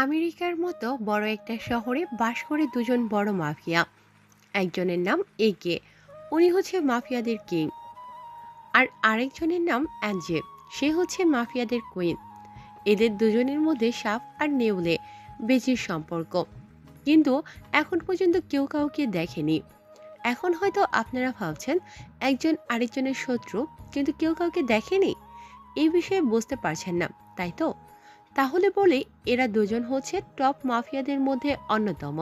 আমেরিকার মতো বড় একটা শহরে বাস করে দুজন বড় মাফিয়া। একজনের নাম একে, উনি হচ্ছে মাফিয়াদের কিং। আর আরেকজনের নাম অ্যাঞ্জে, সে হচ্ছে মাফিয়াদের কুইন। এদের দুজনের মধ্যে সাপ আর নেউলে বেজির সম্পর্ক, কিন্তু এখন পর্যন্ত কেউ কাউকে দেখেনি। এখন হয়তো আপনারা ভাবছেন একজন আরেকজনের শত্রু, কিন্তু কেউ কাউকে দেখেনি, এই বিষয়ে বুঝতে পারছেন না, তাই তো? তাহলে বলি, এরা দুজন হচ্ছে টপ মাফিয়াদের মধ্যে অন্যতম।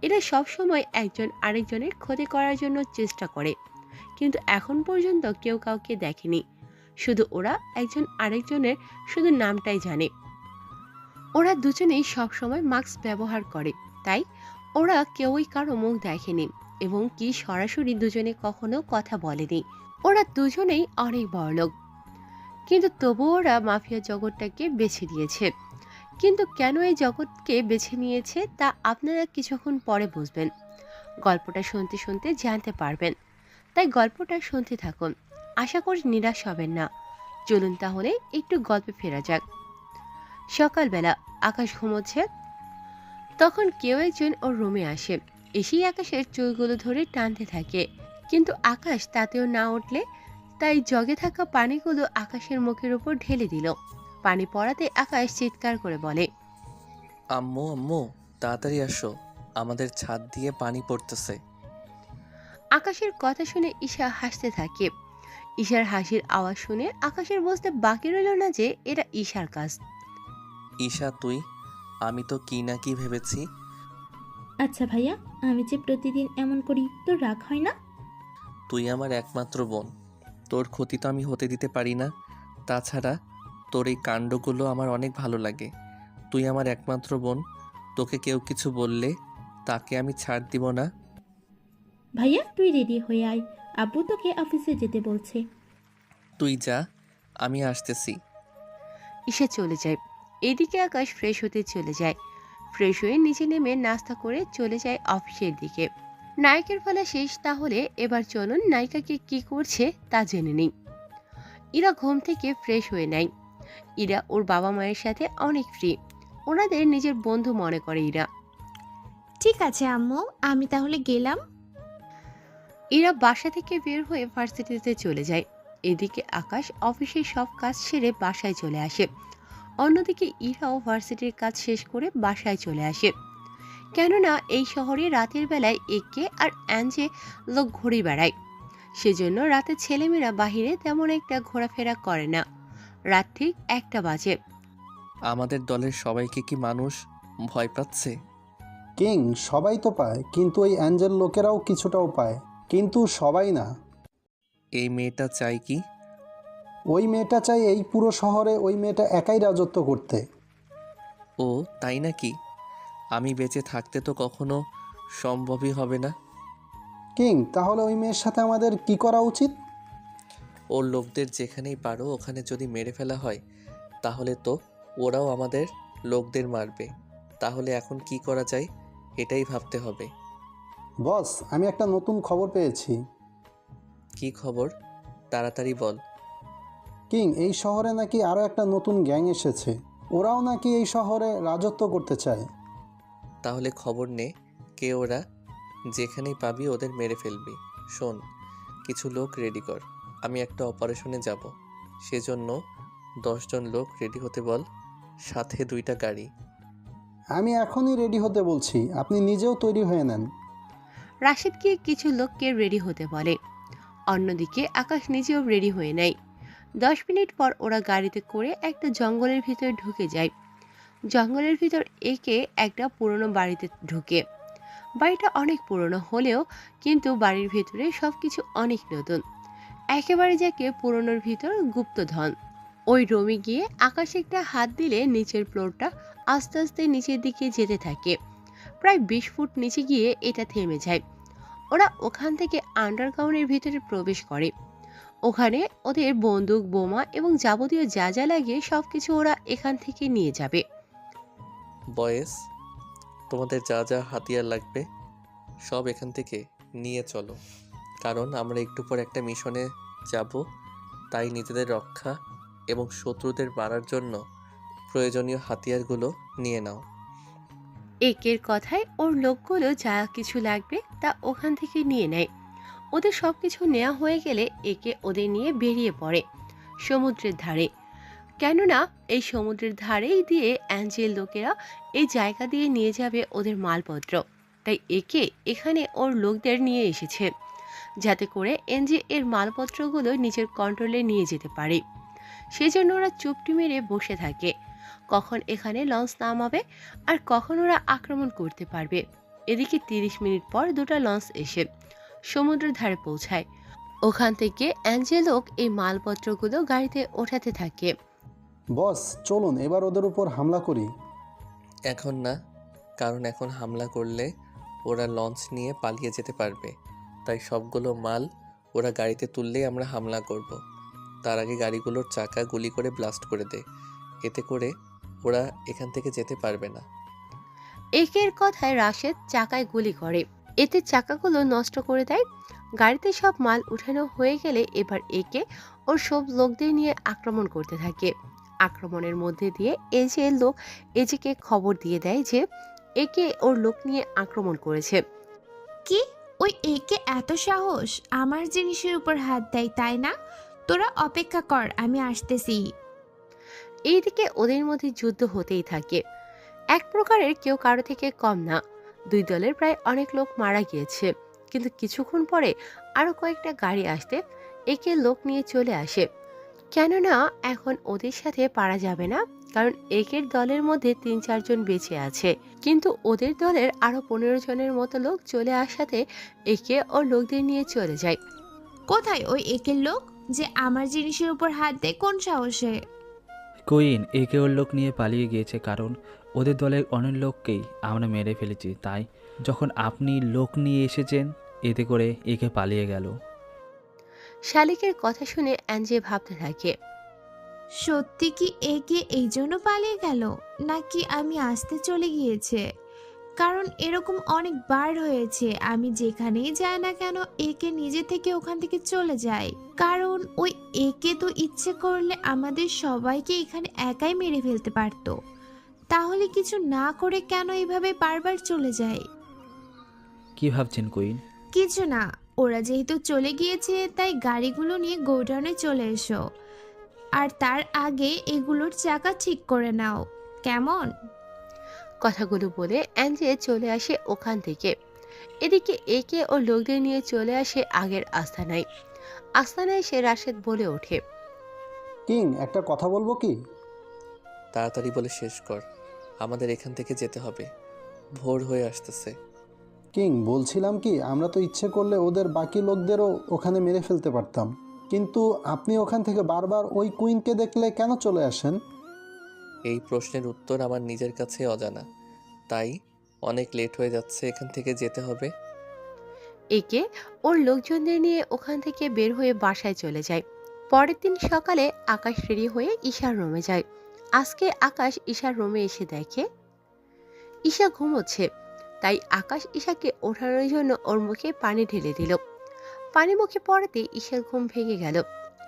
এরা সব সময় একজন আরেকজনের ক্ষতি করার জন্য চেষ্টা করে, কিন্তু এখন পর্যন্ত কেউ কাউকে দেখেনি। শুধু ওরা একজন আরেকজনের শুধু নামটাই জানে। ওরা দুজনেই সবসময় মাস্ক ব্যবহার করে, তাই ওরা কেউই কারো মুখ দেখেনি এবং কি সরাসরি দুজনে কখনো কথা বলেনি। ওরা দুজনেই অনেক বড়লোক, কিন্তু তবুও ওরা মাফিয়া জগৎটাকে বেছে নিয়েছে। কিন্তু কেন এই জগৎকে বেছে নিয়েছে তা আপনারা কিছুক্ষণ পরে বুঝবেন। গল্পটা শুনতে শুনতে জানতে পারবেন, তাই গল্পটা শুনতে থাকুন। আশা করি নিরাশ হবেন না। চলুন তাহলে একটু গল্পে ফেরা যাক। সকালবেলা আকাশ ঘুমোচ্ছে, তখন কেউ একজন ওর রুমে আসে। এসেই আকাশের চুলগুলো ধরে টানতে থাকে, কিন্তু আকাশ তাতেও না উঠলে তাই জগে থাকা পানিগুলো আকাশের মুখের উপর ঢেলে দিল। পানি পড়াতে আকাশ চিৎকার করে বলে, আম্মু আম্মু, তাড়াতাড়ি আসো, আমাদের ছাদ দিয়ে পানি পড়তেছে। আকাশের কথা শুনে ঈশা হাসতে থাকে। ঈশার হাসির আওয়াজ শুনে আকাশের বুঝতে বাকি রইল না যে এটা ঈশার কাজ। ঈশা তুই, আমি তো কি না কি ভেবেছি। আচ্ছা ভাইয়া, আমি যে প্রতিদিন এমন করি তোর রাগ হয় না? তুই আমার একমাত্র বোন, তোর ক্ষতি তো আমি হতে দিতে পারি না। তাছাড়া তোর এই কাণ্ডগুলো আমার অনেক ভালো লাগে। তুই আমার একমাত্র বোন, তোকে কেউ কিছু বললে তাকে আমি ছাড় দিব না। ভাইয়া তুই রেডি হয়ে আয়, আব্বু তোকে অফিসে যেতে বলছে। তুই যা, আমি আসতেছি। ঈশা চলে যায়। এদিকে আকাশ ফ্রেশ হতে চলে যায়। ফ্রেশ হয়ে নিচে নেমে নাস্তা করে চলে যায় অফিসের দিকে। নায়কের ফলা শেষ, তাহলে এবার চলুন নায়িকাকে কি করছে তা জেনে নিই। ইরা ঘুম থেকে ফ্রেশ হয়ে নেয়। ইরা ওর বাবা মায়ের সাথে অনেক ফ্রি, ওনাদের নিজের বন্ধু মনে করে ইরা। ঠিক আছে আম্মু, আমি তাহলে গেলাম। ইরা বাসা থেকে বের হয়ে ভার্সিটিতে চলে যায়। এদিকে আকাশ অফিসের সব কাজ সেরে বাসায় চলে আসে। অন্যদিকে ইরাও ভার্সিটির কাজ শেষ করে বাসায় চলে আসে। কেননা এই শহরে রাতের বেলায় একে আর অ্যাঞ্জে লোক ঘুরে বেড়ায়, সেজন্য রাতে ছেলেমেয়েরা বাহিরে তেমন একটা ঘোরাফেরা করে না। রাত ঠিক 1টা বাজে। আমাদের দলের সবাইকে কি মানুষ ভয় পাচ্ছে? কিং, সবাই তো পায়, কিন্তু ওই অ্যাঞ্জেল লোকেরাও কিছুটাও পায়, কিন্তু সবাই না। এই মেয়েটা চাই কি? ওই মেয়েটা চাই এই পুরো শহরে ওই মেয়েটা একাই রাজত্ব করতে। ও তাই নাকি? আমি বেঁচে থাকতে তো কখনো সম্ভবই হবে না। কিং, তাহলে ওই মেয়ের সাথে আমাদের কি করা উচিত? ওর লোকদের যেখানেই পারো ওখানে যদি মেরে ফেলা হয়, তাহলে তো ওরাও আমাদের লোকদের মারবে। তাহলে এখন কি করা যায়, এটাই ভাবতে হবে। বস, আমি একটা নতুন খবর পেয়েছি। কি খবর? তাড়াতাড়ি বল। কিং, এই শহরে নাকি আরও একটা নতুন গ্যাং এসেছে। ওরাও নাকি এই শহরে রাজত্ব করতে চায়। তাহলে খবর নে, কে ওরা? যেখানেই পাবি ওদের মেরে ফেলবি। শোন, কিছু লোক রেডি কর, আমি একটা অপারেশনে যাব। সেজন্য 10 জন লোক রেডি হতে বল, সাথে 2টা গাড়ি। আমি এখনই রেডি হতে বলছি, আপনি নিজেও তৈরি হয়ে নেন। রাশিদকে কিছু লোককে রেডি হতে বলে। অন্যদিকে আকাশ নিজেও রেডি হয়ে নেয়। 10 মিনিট পর ওরা গাড়িতে করে একটা জঙ্গলের ভিতরে ঢুকে যায়। জঙ্গলের ভিতর একে একটা পুরনো বাড়িতে ঢুকে। বাড়িটা অনেক পুরনো হলেও কিন্তু বাড়ির ভিতরে সবকিছু অনেক নতুন, একেবারে যাকে পুরনোর ভিতর গুপ্তধন। ওই রুমে গিয়ে আকাশ একটা হাত দিলে নিচের ফ্লোরটা আস্তে আস্তে নিচের দিকে যেতে থাকে। প্রায় 20 ফুট নিচে গিয়ে এটা থেমে যায়। ওরা ওখান থেকে আন্ডারগ্রাউন্ডের ভিতরে প্রবেশ করে। ওখানে ওদের বন্দুক, বোমা এবং যাবতীয় যা যা লাগে সবকিছু ওরা এখান থেকে নিয়ে যাবে। বয়েস, তোমাদের যা যা হাতিয়ার লাগবে সব এখান থেকে নিয়ে চলো, কারণ আমরা একটু পর একটা মিশনে যাব। তাই নিজেদের রক্ষা এবং শত্রুদের মারার জন্য প্রয়োজনীয় হাতিয়ারগুলো নিয়ে নাও। একের কথায় ওর লোকগুলো যা কিছু লাগবে তা ওখান থেকে নিয়ে নেয়। ওদের সব কিছু নেওয়া হয়ে গেলে একে ওদের নিয়ে বেরিয়ে পড়ে সমুদ্রের ধারে। কেননা এই সমুদ্রের ধারেই দিয়ে অ্যাঞ্জেল লোকেরা এই জায়গা দিয়ে নিয়ে যাবে ওদের মালপত্র। তাই একে এখানে ওর লোকদের নিয়ে এসেছে, যাতে করে এনজে এর মালপত্রগুলো নিজের কন্ট্রোলে নিয়ে যেতে পারে। সেজন্য ওরা চুপটি মেরে বসে থাকে, কখন এখানে লঞ্চ নামাবে আর কখন ওরা আক্রমণ করতে পারবে। এদিকে 30 মিনিট পর দুটো লঞ্চ এসে সমুদ্রের ধারে পৌঁছায়। ওখান থেকে অ্যাঞ্জেলোক এই মালপত্রগুলো গাড়িতে ওঠাতে থাকে। বস চলুন এবার ওদের উপর হামলা করি। এখন না, কারণ এখন হামলা করলে ওরা লঞ্চ নিয়ে পালিয়ে যেতে পারবে। তাই সবগুলো মাল ওরা গাড়িতে তুললেই আমরা হামলা করব। তার আগে গাড়িগুলোর চাকা গুলি করে ব্লাস্ট করে দে, এতে করে ওরা এখান থেকে যেতে পারবে না। একের কথায় রাশেদ চাকায় গুলি করে, এতে চাকাগুলো নষ্ট করে দেয়। গাড়িতে সব মাল উঠানো হয়ে গেলে এবার একে ওর সব লোকদের নিয়ে আক্রমণ করতে থাকে। আক্রমণের মধ্যে দিয়ে এজে লোক এজেকে খবর দিয়ে দেয় যে একে ওর লোক নিয়ে আক্রমণ করেছে। কি? ওই একে এত সাহস আমার জিনিসের উপর হাত দেয়, তাই না? তোরা অপেক্ষা কর, আমি আসতেছি। এইদিকে ওদের মধ্যে যুদ্ধ হতেই থাকে। এক প্রকারের কেউ কারো থেকে কম না। দুই দলের প্রায় অনেক লোক মারা গিয়েছে, কিন্তু কিছুক্ষণ পরে আরো কয়েকটা গাড়ি আসতে একে লোক নিয়ে চলে আসে। কেননা এখন ওদের সাথে পারা যাবে না, কারণ একের দলের মধ্যে 3-4 জন বেঁচে আছে, কিন্তু ওদের দলের আরো 15 জনের মতো লোক চলে আসাতে একে ও লোকদের নিয়ে চলে যায়। কোথায় ওই একের লোক যে আমার জিনিসের উপর হাত দেয়? কোন সাহসে? কুইন, একে ওর লোক নিয়ে পালিয়ে গিয়েছে, কারণ ওদের দলের অনেক লোককেই আমরা মেরে ফেলেছি। তাই যখন আপনি লোক নিয়ে এসেছেন, এতে করে একে পালিয়ে গেল। শালিকের কথা শুনে অ্যাঞ্জে ভাবতে থাকে। সত্যি কি একে এই জন্য পালিয়ে গেল, নাকি আমি আসতে চলে গিয়েছে? কারণ এরকম অনেকবার হয়েছে, আমি যেখানেই যাই না কেন একে নিজে থেকে ওখান থেকে চলে যায়। কারণ ওই একে তো ইচ্ছে করলে আমাদের সবাইকে এখানে একাই মেরে ফেলতে পারতো। তাহলে কিছু না করে কেন এইভাবে বারবার চলে যায়? কি ভাবছেন কুইন? কিছু না, ওরা যেহেতু চলে গিয়েছে তাই গাড়িগুলো নিয়ে গোডাউনে চলে এসো, আর তার আগে এগুলোর চাকা ঠিক করে নাও, কেমন? কথাগুলো বলে অ্যাঞ্জে চলে আসে ওখান থেকে। এদিকে একে ও লোকদের নিয়ে চলে আসে আগের আস্তানায়। আস্তানায় সে রাশেদ বলে ওঠে। কিং একটা কথা বলবো কি? তাড়াতাড়ি বলে শেষ কর, আমাদের এখান থেকে যেতে হবে, ভোর হয়ে আসতেছে। কিং বলছিলাম কি, আমরা তো ইচ্ছে করলে ওদের বাকি লোকদেরও ওখানে মেরে ফেলতে পারতাম, কিন্তু আপনি ওখান থেকে বারবার ওই কুইনকে দেখলে কেন চলে আসেন? এই প্রশ্নের উত্তর আমার নিজের কাছে অজানা, তাই অনেক লেট হয়ে যাচ্ছে, এখান থেকে যেতে হবে। একে ওর লোকজনদের নিয়ে ওখান থেকে বের হয়ে বাসায় চলে যায়। পরের দিন সকালে আকাশ রেডি হয়ে ঈশার রুমে যায়। আজকে আকাশ ঈশার রুমে এসে দেখে ঈশা ঘুমোচ্ছে, তাই আকাশ ঈশাকে ওঠানোর জন্য ওর মুখে পানি ঢেলে দিল। পানি মুখে পড়াতে ঈশার ঘুম ভেঙে গেল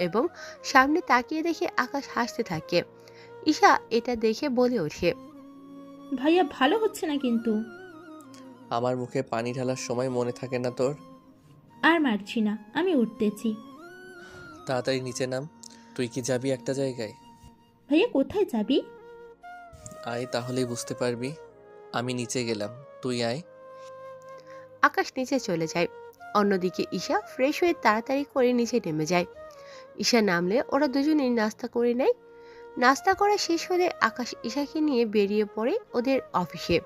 এবং সামনে তাকিয়ে দেখে আকাশ হাসতে থাকে। ঈশা এটা দেখে বলে ওঠে। ভাইয়া ভালো হচ্ছে না কিন্তু। আমার মুখে পানি ঢালার সময় মনে থাকে না তোর? আর মারছি না, আমি উঠতেছি। তাড়াতাড়ি নিচে নাম। তুই কি যাবি একটা জায়গায়? ভাইয়া কোথায় যাবি? আয়, তাহলেই বুঝতে পারবি। আমি নিচে গেলাম, তুই আয়। আকাশ নিচে চলে যায়। অন্যদিকে ঈশা ফ্রেশ হয়ে তাড়াতাড়ি করে নিচে নেমে যায়। ঈশা নামলে ওরা দুজনেই নাস্তা করে নেয়। নাস্তা করা শেষ হলে আকাশ ঈশাকে নিয়ে বেরিয়ে পড়ে ওদের অফিসে।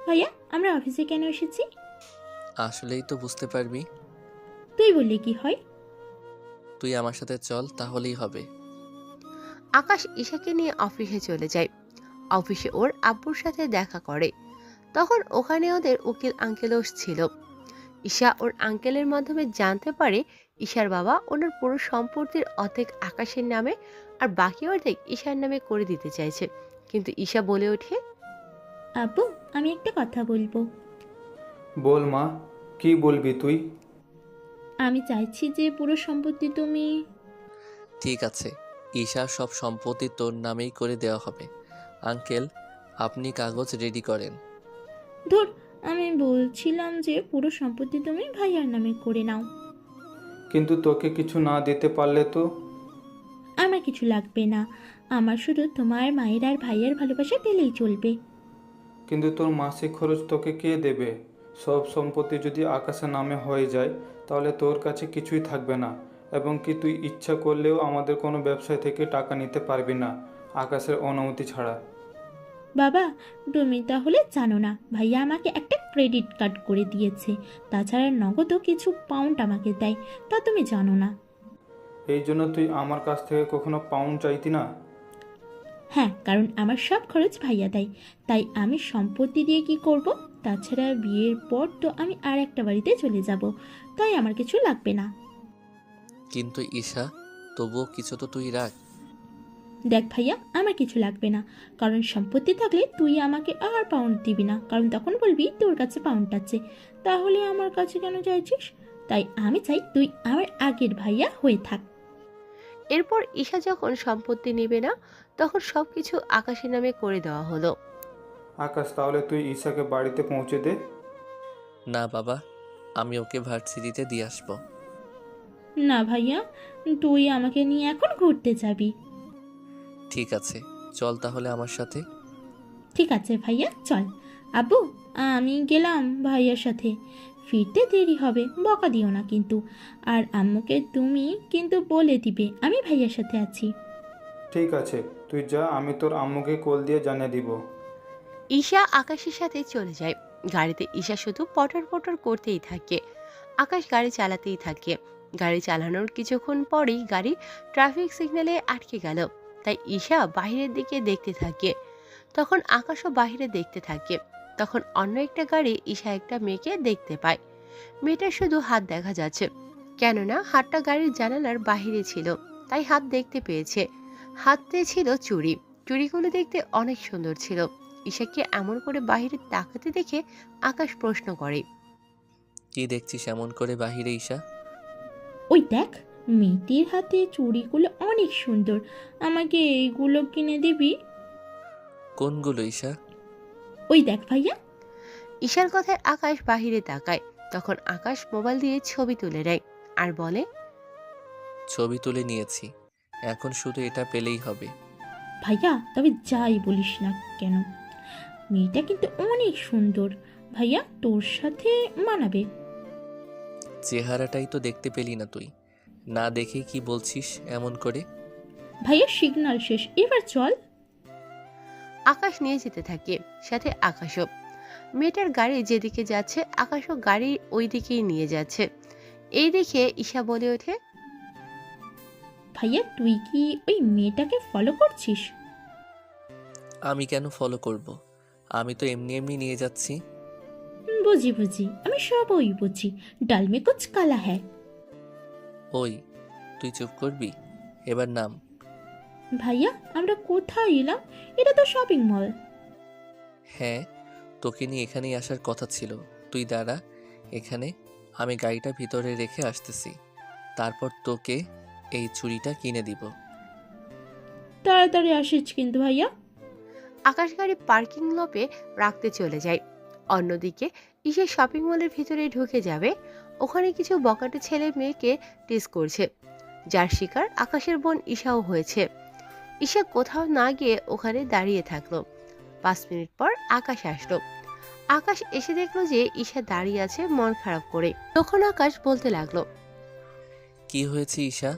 ভাইয়া আমরা অফিসে কেন এসেছি? আসলেই তো বুঝতে পারবি। তুই বললে কি হয়? তুই আমার সাথে চল, তাহলেই হবে। আকাশ ঈশাকে নিয়ে অফিসে চলে যায়। অফিসে ওর আব্বুর সাথে দেখা করে। তখন ওখানে ওদের উকিল আঙ্কেলও ছিল। ঈশা ওর আঙ্কেলের মাধ্যমে জানতে পারে ঈশার বাবা ওনার পুরো সম্পত্তির অর্ধেক আকাশের নামে আর বাকি অর্ধেক ঈশার নামে করে দিতে চাইছে। কিন্তু ঈশা বলে ওঠে, আব্বু আমি একটা কথা বলবো। বল মা, কি বলবি তুই? আমি চাইছি যে পুরো সম্পত্তি তুমি। ঠিক আছে, ঈশা সব সম্পত্তি তোর নামেই করে দেওয়া হবে। আঙ্কেল, আপনি কাগজ রেডি করেন। ধুর, আমি বলছিলাম যে পুরো সম্পত্তি তুমি ভাইয়ার নামে করে নাও। কিন্তু তোকে কিছু না দিতে পারলে তো? আমার কিছু লাগবে না, আমার শুধু তোমার মায়ের আর ভাইয়ার ভালোবাসা পেলেই চলবে। কিন্তু তোর মাসিক খরচ তোকে কে দেবে? সব সম্পত্তি যদি আকাশের নামে হয়ে যায় তাহলে তোর কাছে কিছুই থাকবে না, এবং কি তুই ইচ্ছা করলেও আমাদের কোনো ব্যবসায় থেকে টাকা নিতে পারবি না আকাশের অনুমতি ছাড়া। বাবা, তুমি তাহলে জানো না ভাইয়া আমাকে একটা ক্রেডিট কার্ড করে দিয়েছে, তাছাড়া নগদও কিছু পাউন্ড আমাকে দেয়, তা তুমি জানো না। এই জন্য তুই আমার কাছ থেকে কখনো পাউন্ড চাইতি না? হ্যাঁ, কারণ আমার সব খরচ ভাইয়া দেয়, তাই আমি সম্পত্তি দিয়ে কি করব? তাছাড়া বিয়ের পর তো আমি আর একটা বাড়িতে চলে যাব, তাই আমার কিছু লাগবে না। কিন্তু ঈশা, তবুও কিছু তো তুই রাখ। দেখ ভাইয়া, আমার কিছু লাগবে না, কারণ সম্পত্তি থাকলে তুই আমাকে আর পাউন্ড দিবি না, কারণ তখন বলবি তোর কাছে পাউন্ড আছে, তাহলে আমার কাছে কেন চাইছিস? তাই আমি চাই তুই আমার আগের ভাইয়া হয়ে থাক। এরপর ঈশা যখন সম্পত্তি নেবে না, তখন সবকিছু আকাশের নামে করে দেওয়া হলো। আকাশ, তাহলে তুই ঈশাকে বাড়িতে পৌঁছে দে। না বাবা, আমি ওকে ভার্সিটিতে দিয়ে আসবো। না ভাইয়া, তুই আমাকে নিয়ে এখন ঘুরতে যাবি। ঠিক আছে, চল তাহলে আমার সাথে। ঠিক আছে ভাইয়া, চল। আব্বু, আমি গেলাম ভাইয়ার সাথে, ফিরতে দেরি হবে, বকা দিও না কিন্তু। আর আম্মুকে তুমি কিন্তু বলে দিবে আমি ভাইয়ার সাথে আছি। ঠিক আছে, তুই যা, আমি তোর আম্মুকে কল দিয়ে জানিয়ে দিব। ঈশা আকাশের সাথে চলে যায়। গাড়িতে ঈশা শুধু পটর পটর করতেই থাকে, আকাশ গাড়ি চালাতেই থাকে। গাড়ি চালানোর কিছুক্ষণ পরেই গাড়ি ট্রাফিক সিগন্যালে আটকে গেল, তাই ঈশা বাইরের দিকে দেখতে থাকে। তখন আকাশও বাইরে দেখতে থাকে। তখন অন্য একটা গাড়ি ঈশা একটা মেয়েকে দেখতে পায়। মেয়েটার শুধু হাত দেখা যাচ্ছে, কেননা হাতটা গাড়ির জানালার বাইরে ছিল, তাই হাত দেখতে পেয়েছে। হাতে ছিল চুড়ি, চুড়িগুলো দেখতে অনেক সুন্দর ছিল। ঈশাকে এমন করে বাইরে তাকাতে দেখে আকাশ প্রশ্ন করে, কি দেখছিস এমন করে বাহিরে ঈশা? ওই দেখ, মেয়েটির হাতে চুড়িগুলো অনেক সুন্দর, আমাকে এইগুলো কিনে দিবি? কোনগুলো ঈশা? ওই দেখ ভাইয়া। ঈশার কথায় আকাশ বাহিরে তাকায়। তখন আকাশ মোবাইল দিয়ে ছবি তুলে নেয় আর বলে, ছবি তুলে নিয়েছি, এখন শুধু এটা পেলেই হবে। ভাইয়া, তবে যাই বলিস না কেন, মেয়েটা কিন্তু অনেক সুন্দর, ভাইয়া তোর সাথে মানাবে। চেহারাটাই তো দেখতে পেলি না তুই, না দেখে কি বলছিস এমন করে? ভাইয়া সিগন্যাল শেষ, এবার চল। আকাশ নিয়ে যেতে থাকে, সাথে আকাশও। মেয়েটার গাড়ি যেদিকে যাচ্ছে আকাশও গাড়ি ওই দিকেই নিয়ে যাচ্ছে। এই দেখে ঈশা বলে ওঠে, ভাইয়া তুই কি ওই মেয়েটাকে ফলো করছিস? আমি কেন ফলো করব? আমি তো এমনি এমনি নিয়ে যাচ্ছি। বুঝি বুঝি, আমি সবই বুঝি, ডাল মে কুছ কালা হ্যায়। ওই, তুই চুপ করবি? এবার নাম। ভাইয়া আমরা কোথায় এলাম? এটা তো শপিং মল। হ্যাঁ, তোকে নিয়ে এখানেই আসার কথা ছিল। তুই দাঁড়া এখানে, আমি গাড়িটা ভিতরে রেখে আসতেছি, তারপর তোকে এই চুড়িটা কিনে দিব। তাড়াতাড়ি আসিস কিন্তু ভাইয়া। আকাশ গাড়ি পার্কিং লপে রাখতে চলে যায়। অন্যদিকে ঈশা শপিং মলের ভিতরে ঢুকে যাবে। ওখানে কিছু বকাটে ছেলে মেয়েকে টিস করছে, যার শিকার আকাশের বোন ঈশাও হয়েছে। ঈশা কোথাও না গিয়ে ওখানে দাঁড়িয়ে থাকলো। 5 মিনিট পর আকাশ আসলো। আকাশ এসে দেখলো যে ঈশা দাঁড়িয়ে আছে মন খারাপ করে। তখন আকাশ বলতে লাগলো, কি হয়েছে ঈশা?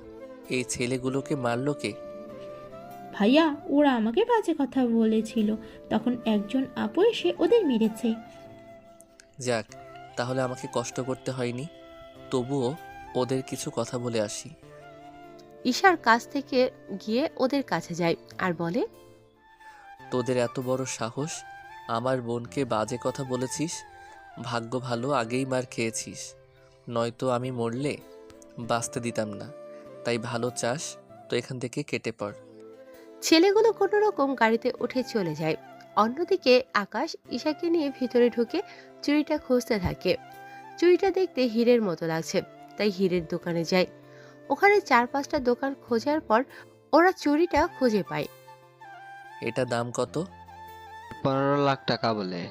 এই ছেলেগুলোকে মারলো কে? ভাইয়া ওরা আমাকে বাজে কথা বলেছিল, তখন একজন আপু এসে ওদের মেরেছে। যাক, তাহলে আমাকে কষ্ট করতে হয়নি। তবুও ওদের কিছু কথা বলে আসি। ঈশার কাছ থেকে গিয়ে ওদের কাছে যায় আর বলে, তোদের এত বড় সাহস, আমার বোনকে বাজে কথা বলেছিস। ভাগ্য ভালো আগেই মার খেয়েছিস, নয়তো আমি মরলে বাঁচতে দিতাম না। তাই ভালো চাস তো এখান থেকে কেটে পড়। ছেলেগুলো কোনো রকম গাড়িতে উঠে চলে যায়। অন্যদিকে আকাশ ঈশাকে নিয়ে ভিতরে ঢুকে চুড়িটা খুঁজতে থাকে। চুড়িটা দেখতে হীরের মতো লাগছে, তাই হীরের দোকানে যায়। ওখানে 4-5টা দোকান খোঁজার পর ওরা চুড়িটা খুঁজে পায়। এটা দাম কত? 15 লাখ টাকা বলে।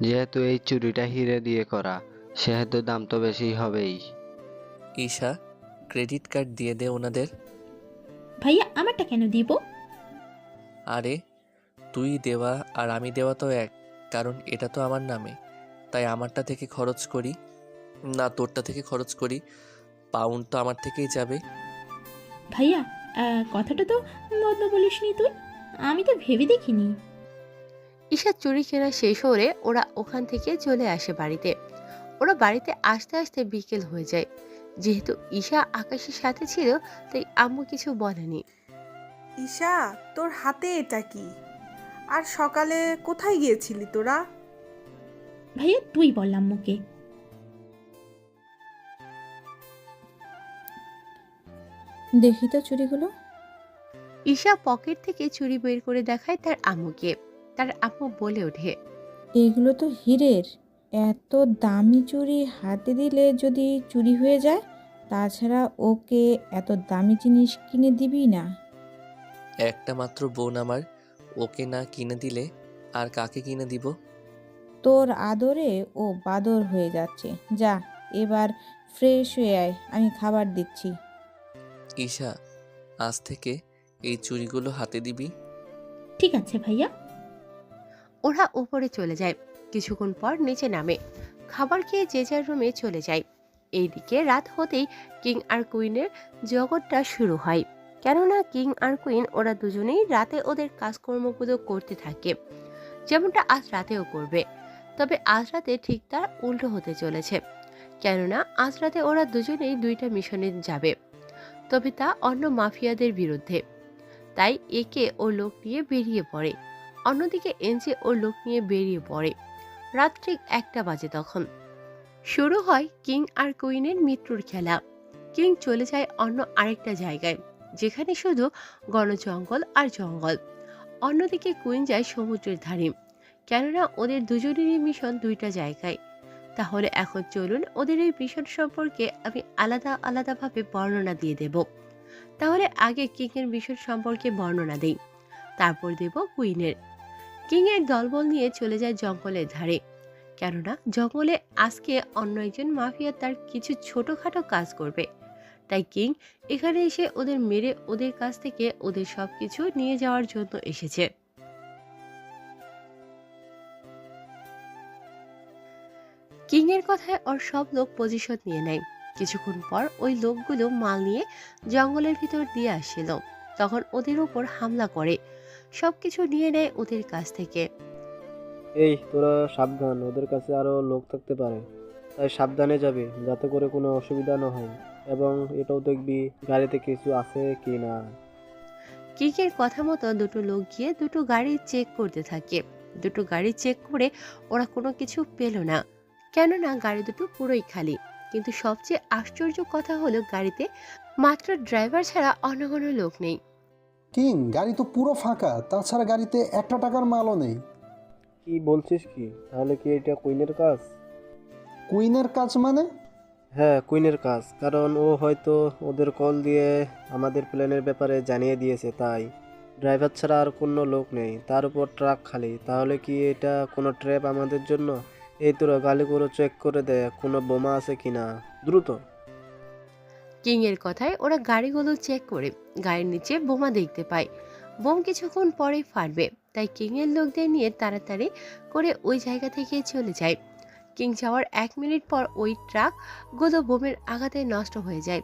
যেহেতু এই চুরিটা হিরে দিয়ে করা, সেহেতু দাম তো বেশি হবেই। ঈশা, ক্রেডিট কার্ড দিয়ে দে ওনাদের। ভাইয়া আমারটা কেন দিব? আরে তুই দেওয়া আর আমি দেওয়া তো এক, কারণ এটা তো আমার নামে, তাই আমারটা থেকে খরচ করি না তোরটা থেকে খরচ করি, পাউন্ড তো আমার থেকেই যাবে। ভাইয়া কথাটা তো বদলে বলিসনি তুই, আমি তো ভেবে দেখিনি। ঈশা চুরি কেনা শেষ হলে ওরা ওখান থেকে চলে আসে বাড়িতে। ওরা বাড়িতে আসতে আসতে বিকেল হয়ে যায়। যেহেতু ঈশা আকাশের সাথে ছিল, তাই আম্মু কিছু বলেনি। ঈশা, তোর হাতে এটা কি? আর সকালে কোথায় গিয়েছিলি তোরা? ভাইয়া তুই বল আম্মুকে। দেখি তো চুড়িগুলো। ঈশা পকেট থেকে চুড়ি বের করে দেখায় তার আম্মুকে। তার আম্মু বলে ওঠে, এগুলো তো হীরের। এত দামি চুড়ি হাতে দিলে যদি চুরি হয়ে যায়, তাছাড়া ওকে এত দামি জিনিস কিনে দিবি না। একটা মাত্র বোন আমার, ওকে না কিনে দিলে আর কাকে কিনে দিব? তোর আদরে ও বাদর হয়ে যাচ্ছে। যা, এবার ফ্রেশ হয়ে আয়, আমি খাবার দিচ্ছি। ঈশা, আজ থেকে এই চুড়িগুলো হাতে দিবি। ঠিক আছে ভাইয়া। ওরা উপরে চলে যায়। কিছুক্ষণ পর নিচে নামে, খাবার খেয়ে যে যার রুমে চলে যায়। এইদিকে রাত হতেই কিং আর কুইনের জগৎটা শুরু হয়। কেননা কিং আর কুইন ওরা দুজনেই রাতে ওদের কাজকর্মগুলো করতে থাকে, যেমনটা আজ রাতেও করবে। তবে আজ রাতে ঠিক তার উল্টো হতে চলেছে। কেননা আজ রাতে ওরা দুজনেই দুইটা মিশনে যাবে, তবে তা অন্য মাফিয়াদের বিরুদ্ধে। তাই একে ও লোক নিয়ে বেরিয়ে পড়ে, অন্যদিকে এনজে ও লোক নিয়ে বেরিয়ে পড়ে। রাত ঠিক 1টা বাজে তখন। শুরু হয় কিং আর কুইনের মৃত্যুর খেলা। কিং চলে যায় অন্য আরেকটা জায়গায়, যেখানে শুধু ঘন জঙ্গল আর জঙ্গল। অন্যদিকে কুইন যায় সমুদ্রের ধারে, কেননা ওদের দুজনেরই মিশন দুইটা জায়গায়। তাহলে এখন চলুন ওদের এই মিশন সম্পর্কে আমি আলাদা আলাদাভাবে বর্ণনা দিয়ে দেব। তাহলে আগে কিং এর মিশন সম্পর্কে বর্ণনা দেই, তারপর দেব কুইনের। কিং এর দলবল নিয়ে চলে যায় জঙ্গলের ধারে, কেননা জঙ্গলে আজকে অন্য একজন মাফিয়া তার কিছু ছোটখাটো কাজ করবে। তাই কিং এখানে এসে ওদের মেরে ওদের কাছ থেকে ওদের সবকিছু নিয়ে যাওয়ার জন্য এসেছে। কিং এর কথায় ওর সব লোক পজিশন নিয়ে নেয়। কিছুক্ষণ পর ওই লোকগুলো মাল নিয়ে জঙ্গলের ভিতর দিয়ে আসছিল, তখন ওদের উপর হামলা করে সবকিছু নিয়ে নেয় ওদের কাছ থেকে। এই তোরা সাবধান, ওদের কাছে আরো লোক থাকতে পারে, তাই সাবধানে যাবি যাতে করে কোনো অসুবিধা না হয়, এবং এটাও দেখবি গাড়িতে কিছু আছে কি না। কিং এর কথা মতো দুটো লোক গিয়ে দুটো গাড়ি চেক করতে থাকে। দুটো গাড়ি চেক করে ওরা কোনো কিছু পেল না, কেননা গাড়ি দুটো পুরোই খালি। কিন্তু সবচেয়ে আশ্চর্য কথা হলো গাড়িতে মাত্র ড্রাইভার ছাড়া অন্য কোনো লোক নেই। কিং, গাড়ি তো পুরো ফাঁকা, তাছাড়া গাড়িতে 1 টাকার মালও নেই। কি বলছিস কি? তাহলে কি এটা কুইনের কাজ? কুইনের কাজ মানে? হ্যাঁ, কুইনের কাজ, কারণ ও হয়তো ওদের কল দিয়ে আমাদের প্ল্যানের ব্যাপারে জানিয়ে দিয়েছে, তাই ড্রাইভার ছাড়া আর কোনো লোক নেই, তার উপর ট্রাক খালি। তাহলে কি এটা কোনো ট্র্যাপ আমাদের জন্য? এই তোরা গাড়িগুলো চেক করে দেয় কোনো বোমা আছে কিনা, দ্রুত। কিং এর কথায় ওরা গাড়িগুলো চেক করে গাড়ির নিচে বোমা দেখতে পায়। বোম কিছুক্ষণ পরেই ফাটবে, তাই কিং এর লোকদের নিয়ে তাড়াতাড়ি করে ওই জায়গা থেকে চলে যায়। কিং যাওয়ার 1 মিনিট পর ওই ট্রাকগুলো বোমের আঘাতে নষ্ট হয়ে যায়।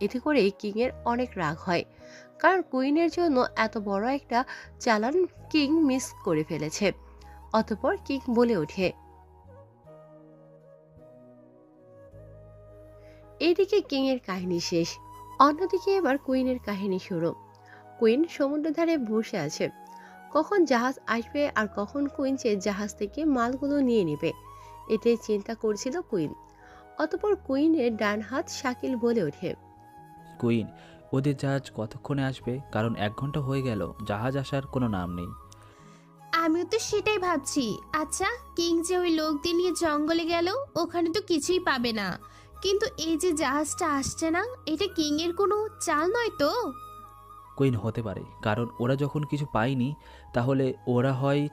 এতে করে কিং এর অনেক রাগ হয়, কারণ কুইনের জন্য এত বড় একটা চালান কিং মিস করে ফেলেছে। অতঃপর কিং বলে ওঠে, এইদিকে কিং এর কাহিনী শেষ। অন্যদিকে এবার কুইনের কাহিনী শুরু। কুইন সমুদ্র ধারে বসে আছে, কখন জাহাজ আসবে আর কখন কুইন সে জাহাজ থেকে মালগুলো নিয়ে নেবে, এটাই চিন্তা করছিল কুইন। অতঃপর কুইনের ডান হাত শাকিল বলে ওঠে, কুইন, ওদের জাহাজ কতক্ষণে আসবে? কারণ 1 ঘন্টা হয়ে গেল, জাহাজ আসার কোনো নাম নেই। আমিও তো সেটাই ভাবছি। আচ্ছা, কিং যে ওই লোকদের নিয়ে জঙ্গলে গেল, ওখানে তো কিছুই পাবে না, কিন্তু এই যে জাহাজটা আসছে না, এটা কিং এর কোনো চাল নয় তো? কুইন, হতে পারে, কারণ ওরা যখন কিছু পায়নি তাহলে ওরা হয়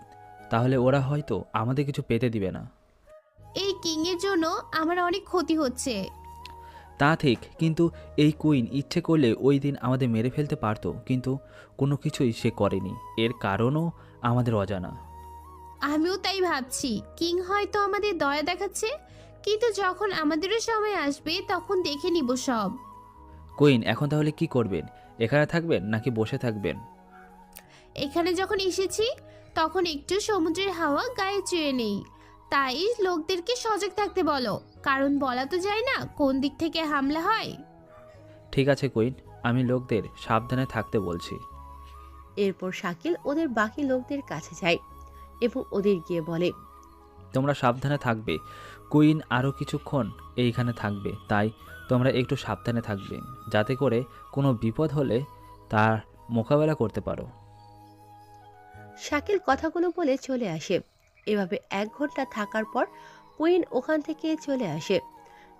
তাহলে ওরা হয়তো আমাদের কিছু পেতে দিবে না। এই কিংয়ের জন্য আমার অনেক ক্ষতি হচ্ছে। তা ঠিক, কিন্তু এই কুইন ইচ্ছে করলে ওই দিন আমাদের মেরে ফেলতে পারতো, কিন্তু কোনো কিছুই সে করেনি। এর কারণও আমাদের অজানা। আমিও তাই ভাবছি, কিং হয়তো আমাদের দয়া দেখাচ্ছে, কিন্তু যখন আমাদেরও সময় আসবে তখন দেখে নিব সব। কুইন, এখন তাহলে কি করবেন? এখানে থাকবেন নাকি বসে থাকবেন? এখানে যখন এসেছি তখন একটু সমুদ্রের হাওয়া গায়ে চুয়ে নেই। তাই লোকদেরকে সজাগ থাকতে বলো, কারণ বলা তো যায় না কোন দিক থেকে হামলা হয়। ঠিক আছে কুইন, আমি লোকদের সাবধানে থাকতে বলছি। এরপর শাকিল ওদের বাকি লোকদের কাছে যায় এবং ওদের গিয়ে বলে, তোমরা সাবধানে থাকবে। কুইন আরও কিছুক্ষণ এইখানে থাকবে, তাই তোমরা একটু সাবধানে থাকবে, যাতে করে কোনো বিপদ হলে তার মোকাবেলা করতে পারো। শাকিল কথাগুলো বলে চলে আসে। এভাবে 1 ঘন্টা থাকার পর কুইন ওখান থেকে চলে আসে।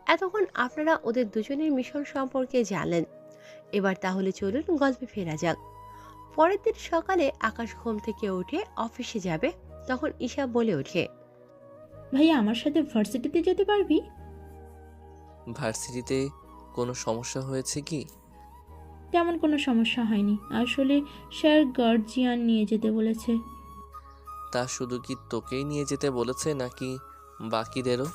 এতক্ষণ আপনারা ওদের দুজনের মিশন সম্পর্কে জানলেন। এবার তাহলে চলুন গল্পে ফেরা যাক। পরের দিন সকালে আকাশ ঘুম থেকে উঠে অফিসে যাবে, তখন ঈশা বলে ওঠে, ভাইয়া আমার সাথে ভার্সিটিতে যেতে পারবি? ভার্সিটিতে কোনো সমস্যা হয়েছে কি? তেমন কোনো সমস্যা হয়নি, আসলে স্যার গার্জিয়ান নিয়ে যেতে বলেছে। তা শুধু কি তোকেই নিয়ে যেতে বলেছে নাকি বাকিদেরও?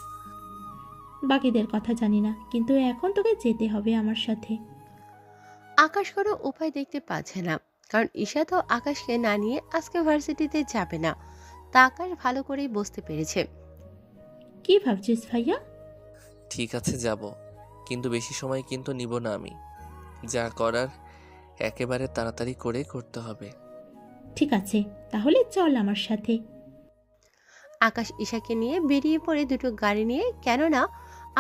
বাকিদের কথা জানি না, কিন্তু এখন তোকে যেতে হবে আমার সাথে। আকাশ কোনো উপায় দেখতে পাচ্ছে না, কারণ ঈশা তো আকাশকে না নিয়ে আজকে ভার্সিটিতে যাবে না। তা আকাশ ভালো করেই বুঝতে পেরেছে। কি ভাবছিস ভাইয়া? ঠিক আছে যাব, কিন্তু বেশি সময় কিন্তু নিব না আমি। যা করার একেবারে তাড়াতাড়ি করে করতে হবে। ঠিক আছে, তাহলে চল আমার সাথে। আকাশ ঈশাকে নিয়ে বেরিয়ে পড়ে দুটো গাড়ি নিয়ে, কেননা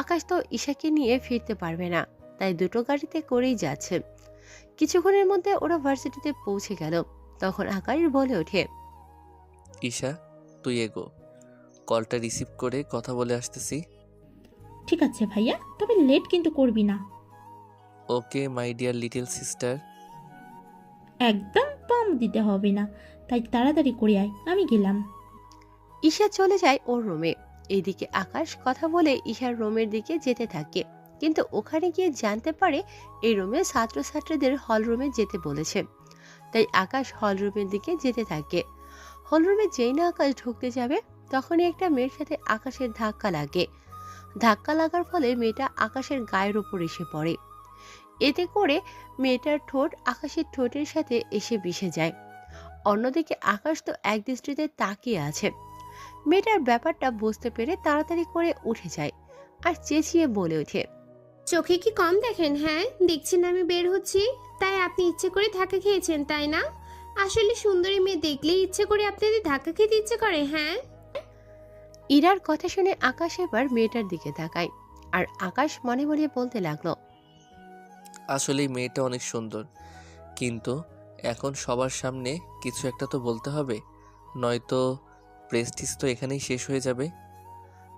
আকাশ তো ঈশাকে নিয়ে ফিরতে পারবে না, তাই দুটো গাড়িতে করেই যাচ্ছে। কিছুক্ষণের মধ্যে ওরা ভার্সিটিতে পৌঁছে গেল। তখন আকাশ বলে ওঠে, ঈশা, তুই এগো, কলটা রিসিভ করে কথা বলে আসতেছি। ঠিক আছে ভাইয়া, তবে লেট কিন্তু করবি না। ওকে মাই ডিয়ার লিটল সিস্টার। একদম পাম দিতে হবে না, তাই তাড়াতাড়ি করে আয়, আমি গেলাম। ঈশা চলে যায় ওর রুমে। এইদিকে আকাশ কথা বলে ঈশার রুমের দিকে যেতে থাকে, কিন্তু ওখানে গিয়ে জানতে পারে এই রুমে ছাত্রছাত্রীদের হল রুমে যেতে বলেছে। তাই আকাশ হল রুমের দিকে যেতে থাকে। হল রুমে যেই না আকাশ ঢুকতে যাবে, তখনই একটা মেয়ের সাথে আকাশের ধাক্কা লাগে। ধাক্কা লাগার ফলে মেয়েটা আকাশের গায়ের ওপর এসে পড়ে। এতে করে মেয়েটার ঠোঁট আকাশের ঠোঁটের সাথে এসে মিশে যায়। অন্যদিকে আকাশ তো এক দৃষ্টিতে তাকিয়ে আছে। মেয়েটার ব্যাপারটা বুঝতে পেরে তাড়াতাড়ি করে উঠে যায় আর চেঁচিয়ে বলে ওঠে, চোখে কি কম দেখেন? হ্যাঁ, দেখছেন আমি বের হচ্ছি, তাই আপনি ইচ্ছে করে ধাক্কা খেয়েছেন তাই না? আসলে সুন্দরী মেয়ে দেখলেই ইচ্ছে করে আপনাদের ধাক্কা খেতে ইচ্ছে করে। হ্যাঁ, ইরার কথা শুনে আকাশ এবার মেয়েটার দিকে তাকায়, আর আকাশ মনে মনে বলতে লাগলো, আসলেই মেয়েটা অনেক সুন্দর, কিন্তু এখন সবার সামনে কিছু একটা তো বলতে হবে, নয়তো প্রেস্টিজ তো এখানেই শেষ হয়ে যাবে।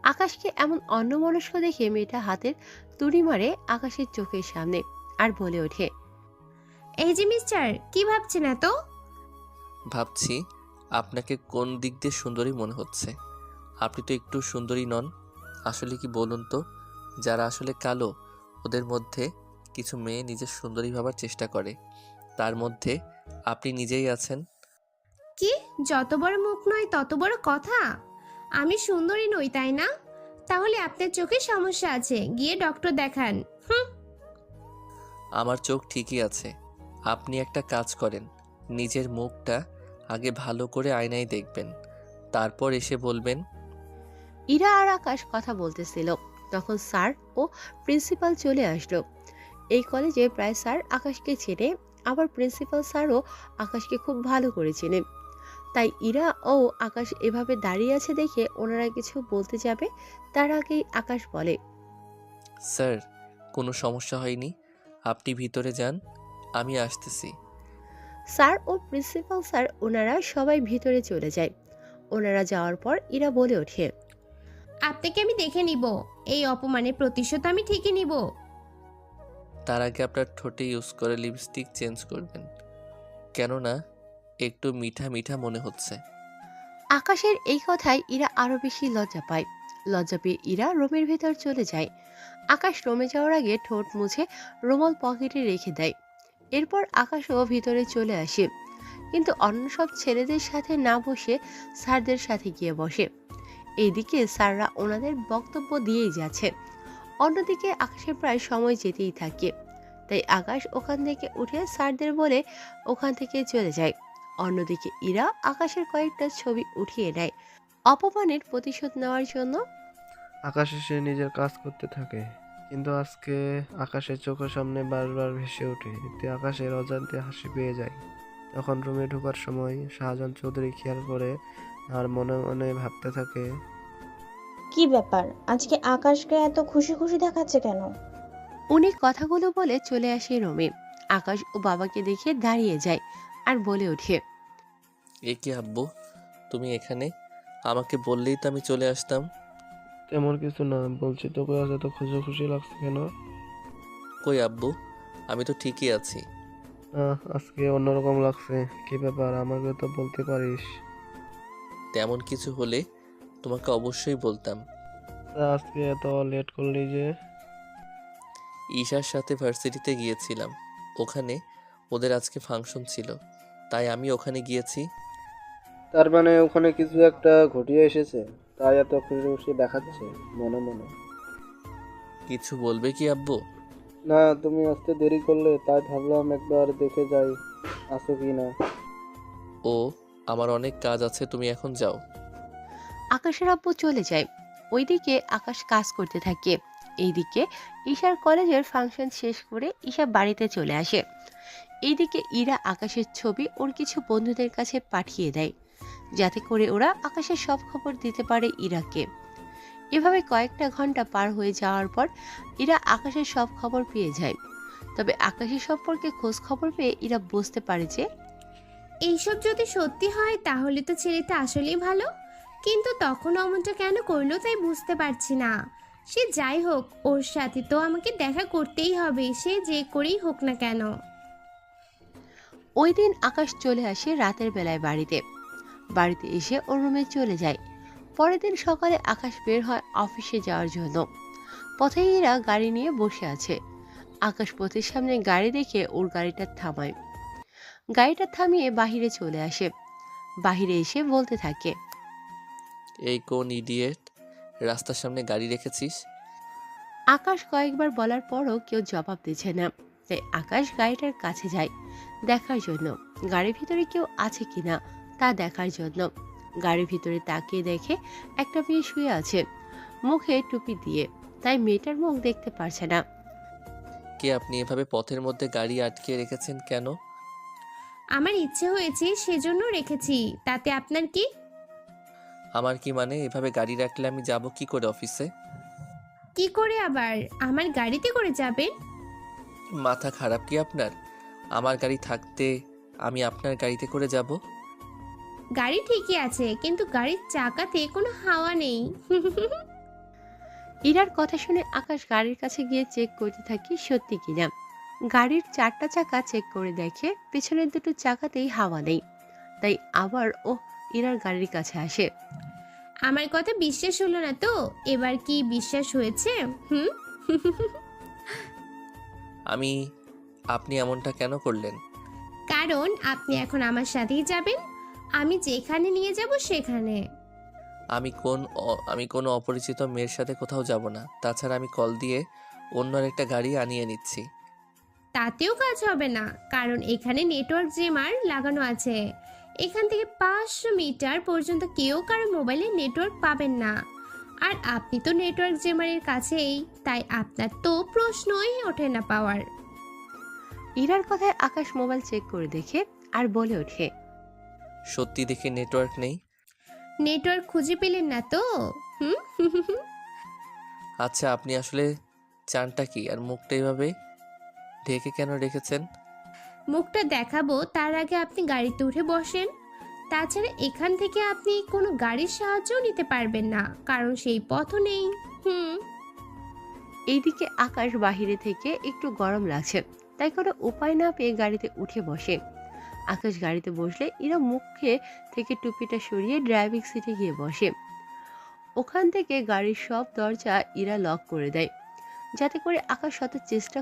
আকাশকে এমন অন্যমনস্ক দেখে মেয়েটা হাতের তুড়ি মারে আকাশের চোখের সামনে আর বলে ওঠে, এই যে মিস্টার, কি ভাবছেন এত? ভাবছি আপনাকে কোন দিক দিয়ে সুন্দরী মনে হচ্ছে। আপনি তো একটু সুন্দরী নন। আসলে কি বলুন তো, যারা আসলে কালো ওদের মধ্যে কিছু মেয়ে নিজের সুন্দরী ভাবার চেষ্টা করে, তার মধ্যে আপনি নিজেই আছেন। কি, যত বড় মুখ নয় তত বড় কথা? আমি সুন্দরী নই তাই না? তাহলে আপনার চোখে সমস্যা আছে, গিয়ে ডক্টর দেখান। আমার চোখ ঠিকই আছে। আপনি একটা কাজ করেন, নিজের মুখটা আগে ভালো করে আয়নায় দেখবেন, তারপর এসে বলবেন। ইরা আর আকাশ কথা বলতেছিল, তখন স্যার ও প্রিন্সিপাল চলে আসলো। এই কলেজে প্রায় স্যার আকাশকে চেনে, আবার প্রিন্সিপাল স্যারও আকাশকে খুব ভালো করে চেনে। তাই ইরা ও আকাশ এভাবে দাঁড়িয়ে আছে দেখে ওনারা কিছু বলতে যাবে, তার আগেই আকাশ বলে, স্যার, কোনো সমস্যা হয়নি, আপনি ভিতরে যান, আমি আসতেছি। স্যার ও প্রিন্সিপাল স্যার ওনারা সবাই ভিতরে চলে যায়। ওনারা যাওয়ার পর ইরা বলে ওঠে, আপনাকে আমি দেখে নিব, এই অপমানের প্রতিশোধ আমি ঠিকই নিব। তার আগে আপনার ঠোঁটে ইউজ করে লিপস্টিক চেঞ্জ করবেন, কেননা একটু মিঠা মিঠা মনে হচ্ছে। আকাশের এই কথায় ইরা আরো বেশি লজ্জা পায়। লজ্জা পেয়ে ইরা রুমের ভেতর চলে যায়। আকাশ রুমে যাওয়ার আগে ঠোঁট মুছে রুমাল পকেটে রেখে দেয়। এরপর আকাশও ভিতরে চলে আসে, কিন্তু অন্য সব ছেলেদের সাথে না বসে স্যারদের সাথে গিয়ে বসে। এইদিকে স্যাররা ওনাদের বক্তব্য দিয়েই যাচ্ছে, অন্যদিকে আকাশের প্রায় সময় যেতেই থাকে। তাই আকাশ ওখান থেকে উঠে স্যারদের বলে ওখান থেকে চলে যায়। অন্যদিকে ইরা আকাশের কয়েকটা ছবি উঠিয়ে নেয় অপমানের প্রতিশোধ নেওয়ার জন্য। আকাশ এসে নিজের কাজ করতে থাকে, কিন্তু আজকে আকাশের চোখের সামনে বারবার ভেসে ওঠে। এতে আকাশের অজান্তে হাসি পেয়ে যায়। তখন রুমে ঢোকার সময় শাহজাহান চৌধুরী খেয়াল করে আর মনে মনে ভাবতে থাকে, কি ব্যাপার, আজকে আকাশকে এত খুশি খুশি দেখাচ্ছে কেন? উনি কথাগুলো বলে চলে আসে রুমে। আকাশ ও বাবাকে দেখে দাঁড়িয়ে যায় আর বলে ওঠে, এ কি আব্বু, তুমি এখানে? আমাকে বললেই তো আমি চলে আসতাম। তেমন কিছু না, বলছি তোকে আজ এত খুশি খুশি লাগছে কেন? কই আব্বু, আমি তো ঠিকই আছি। আজকে অন্যরকম লাগছে। কি ব্যাপার, আমাকে তো বলতে পারিস। তেমন কিছু হলে তোমাকে অবশ্যই বলতাম। তা আজকে এত লেট করলি যে? ঈশার সাথে ভার্সিটিতে গিয়েছিলাম, ওখানে ওদের আজকে ফাংশন ছিল, তাই আমি ওখানে গিয়েছি। তার মানে ওখানে কিছু একটা ঘটিয়ে এসেছে, তাই এত খুশি খুশি দেখাচ্ছে মনে মনে। কিছু বলবে কি আব্বু? না, তুমি আসতে দেরি করলে তাই ভাবলাম একবার দেখে যাই আসো কি না। ও, আমার অনেক কাজ আছে, তুমি এখন যাও। আকাশের আব্বু চলে যায়। ওইদিকে আকাশ কাজ করতে থাকে। এইদিকে ঈশার কলেজের ফাংশন শেষ করে ঈশা বাড়িতে চলে আসে। এইদিকে ইরা আকাশের ছবি ওর কিছু বন্ধুদের কাছে পাঠিয়ে দেয়, যাতে করে ওরা আকাশের সব খবর দিতে পারে ইরাকে। এভাবে কয়েকটা ঘন্টা পার হয়ে যাওয়ার পর ইরা আকাশের সব খবর পেয়ে যায়। তবে আকাশের সম্পর্কে খোঁজ খবর পেয়ে ইরা বুঝতে পারে যে এইসব যদি সত্যি হয় তাহলে তো ছেলেটা আসলেই ভালো, কিন্তু তখন অমনটা কেন করলো তাই বুঝতে পারছি না। সে যাই হোক, ওর সাথে তো আমাকে দেখা করতেই হবে, সে যে করেই হোক না কেন। ওই দিন আকাশ চলে আসে রাতের বেলায় বাড়িতে এসে ওর রুমে চলে যায়। পরের দিন সকালে আকাশ বের হয় অফিসে যাওয়ার জন্য। পথে ইরা গাড়ি নিয়ে বসে আছে। আকাশ পথের সামনে গাড়ি দেখে ওর গাড়িটা থামায়। গাড়িটা থামিয়ে বাহিরে চলে আসে। বাহিরে এসে বলতে থাকে, এই কোন ইডিয়েট রাস্তার সামনে গাড়ি রেখেছিস? আকাশ কয়েকবার বলার পরও কেউ জবাব দিচ্ছে না। তাই আকাশ গাড়িটার কাছে যায় দেখার জন্য গাড়ির ভিতরে কেউ আছে কিনা তা দেখার জন্য। গাড়ির ভিতরে তাকিয়ে দেখে একটা মেয়ে শুয়ে আছে মুখে টুপি দিয়ে, তাই মেয়েটার মুখ দেখতে পারছে না। কে আপনি? এভাবে পথের মধ্যে গাড়ি আটকে রেখেছেন কেন? আমার ইচ্ছে হয়েছে সেজন্য রেখেছি, তাতে আপনার কি? আমার কি মানে? এভাবে গাড়ি রাখলে আমি যাব কি করে অফিসে? কি করে আবার আমার গাড়িতে করে যাবেন? মাথা খারাপ কি আপনার? আমার গাড়ি থাকতে আমি আপনার গাড়িতে করে যাব? গাড়ি ঠিকই আছে, কিন্তু গাড়ির চাকাতে কোনো হাওয়া নেই। ইরার কথা শুনে আকাশ গাড়ির কাছে গিয়ে চেক করতে থাকে সত্যি কিনা। গাড়ির 4টা চাকা চেক করে দেখে পেছনের 2টো চাকাতেই হাওয়া নেই। তাই আবার ও ইরার গাড়ির কাছে আসে। আমার কথা বিশ্বাস হলো না তো? এবার কি বিশ্বাস হয়েছে? হুম। আপনি এমনটা কেন করলেন? কারণ আপনি এখন আমার সাথেই যাবেন, আমি যেখানে নিয়ে যাব সেখানে। আমি কোনো অপরিচিত মেয়ের সাথে কোথাও যাব না। তাছাড়া আমি কল দিয়ে অন্য আরেকটা গাড়ি আনিয়ে নিচ্ছি। তাতেও কাজ হবে না, কারণ এখানে নেটওয়ার্ক জেমার লাগানো আছে। এখান থেকে 500 মিটার পর্যন্ত কেউ কারো মোবাইলে নেটওয়ার্ক পাবেন না। আর আপনি তো নেটওয়ার্ক জেমারের কাছেই, তাই আপনার তো প্রশ্নই ওঠে না পাওয়ার। ইরার কথায় আকাশ মোবাইল চেক করে দেখে আর বলে ওঠে, সত্যি দেখে নেটওয়ার্ক নেই। নেটওয়ার্ক খুঁজে পেলেন না তো? হুম। আচ্ছা, আপনি আসলে চানটা কি? আর মুখটা এভাবে ঢেকে কেন রেখেছেন? মুখটা দেখাবো তার আগে আপনি গাড়িতে উঠে বসেন। তাছাড়া এখান থেকে আপনি কোনো গাড়ির সাহায্যও নিতে পারবেন না, কারণ সেই পথও নেই। হুম। এইদিকে আকাশ বাহিরে থেকে একটু গরম লাগছে, তাই কোনো উপায় না পেয়ে গাড়িতে উঠে বসে। আকাশ গাড়িতে বসলে ইরা মুখে থেকে টুপিটা সরিয়ে ড্রাইভিং সিটে গিয়ে বসে। ওখান থেকে গাড়ির সব দরজা ইরা লক করে দেয়, যাতে করে আকাশ শত চেষ্টা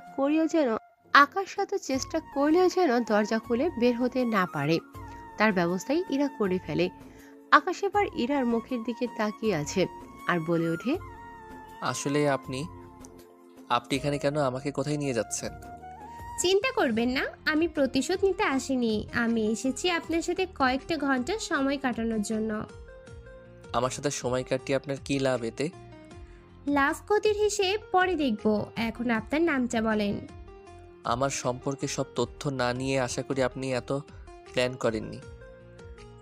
করলেও যেন দরজা খুলে বের হতে না পারে। তার ব্যবস্থাই ইরা করে ফেলে। আকাশ এবার ইরার মুখের দিকে তাকিয়ে আছে আর বলে ওঠে, আসলে আপনি এখানে কেন? আমাকে কোথায় নিয়ে যাচ্ছেন? চিন্তা করবেন না, আমি প্রতিশোধ নিতে আসিনি। আমি এসেছি আপনার সাথে কয়েকটা ঘন্টা সময় কাটানোর জন্য। আমার সাথে সময় কাটিয়ে আপনার কি লাভ এতে? লাভ ক্ষতির হিসেব পরে দেখব, এখন আপনার নামটা বলেন। আমার সম্পর্কে সব তথ্য না নিয়ে আশা করি আপনি এত প্ল্যান করেননি।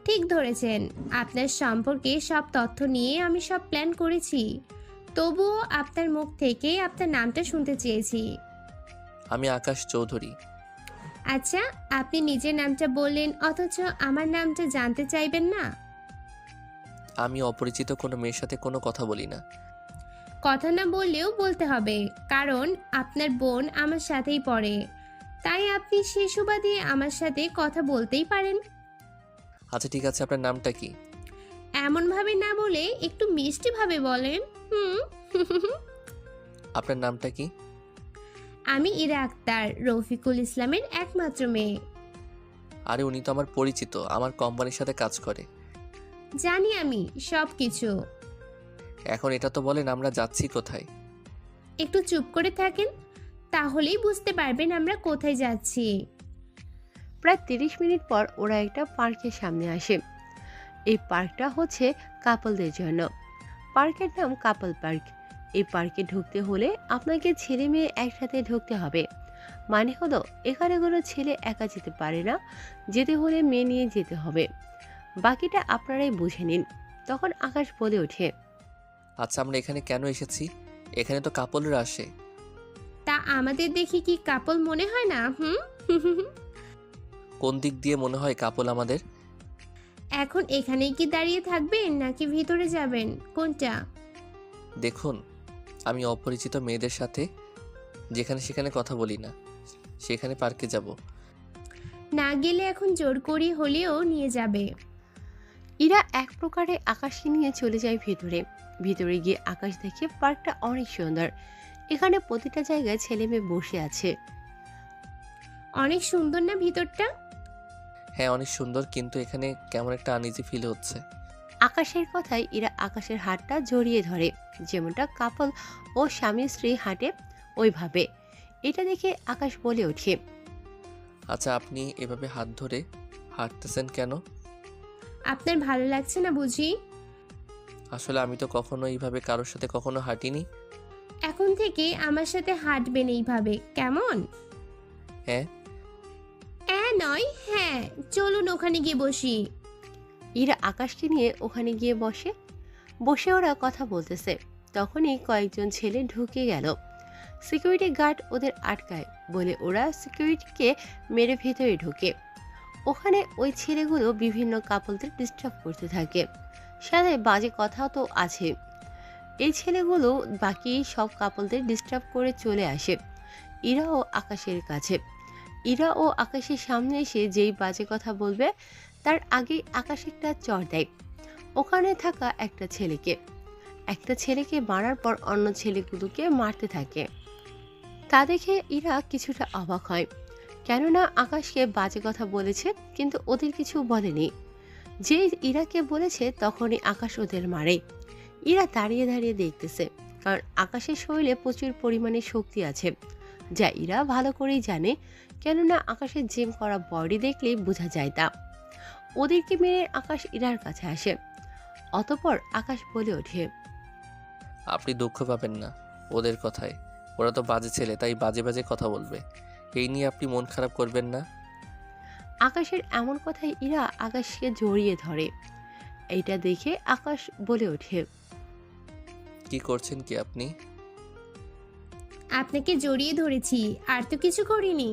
ঠিক ধরেছেন, আপনার সম্পর্কে সব তথ্য নিয়ে আমি সব প্ল্যান করেছি। তবুও আপনার মুখ থেকে আপনার নামটা শুনতে চেয়েছি। আমি আকাশ চৌধুরী। আচ্ছা, আপনি নিজের নামটা বললেন অথচ আমার নামটা জানতে চাইবেন না? আমি অপরিচিত কোনো মেয়ের সাথে কোনো কথা বলি না। কথা না বললেও বলতে হবে, কারণ আপনার বোন আমার সাথেই পড়ে। তাই আপনি সে সুবাদে আমার সাথে কথা বলতেই পারেন। আচ্ছা ঠিক আছে, আপনার নামটা কি? এমন ভাবে না বলে একটু মিষ্টি ভাবে বলেন। আপনার নামটা কি? আমি ইরা আক্তার, রফিকুল ইসলামের একমাত্র মেয়ে। আরে উনি তো আমার পরিচিত, আমার কোম্পানির সাথে কাজ করে। জানি আমি সব কিছু। এখন এটা তো বলেন আমরা যাচ্ছি কোথায়? একটু চুপ করে থাকেন, তাহলেই বুঝতে পারবেন আমরা কোথায় যাচ্ছি। প্রায় 30 মিনিট পর ওরা একটা পার্কের সামনে আসে। এই পার্কটা হচ্ছে কাপলদের জন্য। পার্কের নাম কাপল পার্ক। এই পার্কে ঢুকতে হলে আপনাকে ছেলে মেয়ে একসাথে ঢুকতে হবে। মানে হলো এখানে কোনো ছেলে একা যেতে পারে না, যেতে হলে মেয়ে নিয়ে যেতে হবে। বাকিটা আপনারাই বুঝে নিন। তখন আকাশ বলে ওঠে, আচ্ছা আমরা এখানে কেন এসেছি? এখানে তো কাপলরা আসে। তা আমাদের দেখি কি কাপল মনে হয় না? কোন দিক দিয়ে মনে হয় কাপল আমাদের? এখন এখানেই কি দাঁড়িয়ে থাকবেন নাকি ভিতরে যাবেন, কোনটা? দেখুন, আমি অপরিচিত মেয়েদের সাথে যেখানে সেখানে কথা বলি না। সেখানে পার্কে যাব। না গেলে এখন জোর করি হলেও নিয়ে যাবে। ইরা এক প্রকারে আকাশকে নিয়ে চলে যায় ভিতরে। ভিতরে গিয়ে আকাশ দেখে পার্কটা অনেক সুন্দর। এখানে প্রতিটা জায়গায় ছেলে মেয়ে বসে আছে। অনেক সুন্দর না ভিতরটা? হ্যাঁ অনেক সুন্দর, কিন্তু এখানে কেমন একটা আনইজি ফিল হচ্ছে। আকাশের কথায় ইরা আকাশের হাতটা জড়িয়ে ধরে, যেমনটা কাপল ও স্বামী স্ত্রী হাঁটে ওইভাবে। এটা দেখে আকাশ বলে ওঠে, আচ্ছা আপনি এভাবে হাত ধরে হাঁটতেছেন কেন? আপনার ভালো লাগছে না বুঝি? আসলে আমি তো কখনো এইভাবে কারোর সাথে কখনো হাঁটিনি। এখন থেকে আমার সাথে হাঁটবেন এইভাবে, কেমন? হ্যাঁ নয় হ্যাঁ, চলুন ওখানে গিয়ে বসি। ইরা আকাশকে নিয়ে ওখানে গিয়ে বসে ওরা কথা বলতেছে। তখনই কয়েকজন ছেলে ঢুকে গেল। সিকিউরিটি গার্ড ওদের আটকায় বলে ওরা সিকিউরিটিকে মেরে ভেতরে ঢুকে। ওখানে ওই ছেলেগুলো বিভিন্ন কাপলদের ডিস্টার্ব করতে থাকে, সাথে বাজে কথাও তো আছে। এই ছেলেগুলো বাকি সব কাপলদের ডিস্টার্ব করে চলে আসে ইরা ও আকাশের কাছে। ইরা ও আকাশের সামনে এসে যেই বাজে কথা বলবে তার আগেই আকাশ একটা চড় দেয় ওখানে থাকা একটা ছেলেকে মারার পর অন্য ছেলেগুলোকে মারতে থাকে। তা দেখে ইরা কিছুটা অবাক হয়, কেননা আকাশকে বাজে কথা বলেছে কিন্তু ওদের কিছু বলেনি। যে ইরাকে বলেছে তখনই আকাশ ওদের মারে। ইরা দাঁড়িয়ে দাঁড়িয়ে দেখতেছে, কারণ আকাশের শরীরে প্রচুর পরিমাণে শক্তি আছে, যা ইরা ভালো করেই জানে, কেননা আকাশের জিম করা বডি দেখলেই বোঝা যায় তা। ওদেরকে মেরে আকাশ ইরার কাছে আসে। অতঃপর আকাশ বলে ওঠে, আপনি দুঃখ পাবেন না ওদের কথায়। ওরা তো বাজে ছেলে, তাই বাজে বাজে কথা বলবে। এই নিয়ে আপনি মন খারাপ করবেন না। আকাশের এমন কথায় ইরা আকাশকে জড়িয়ে ধরে। এইটা দেখে আকাশ বলে ওঠে, কি করছেন কি আপনি? আপনাকে জড়িয়ে ধরেছি, আর তো কিছু করিনি।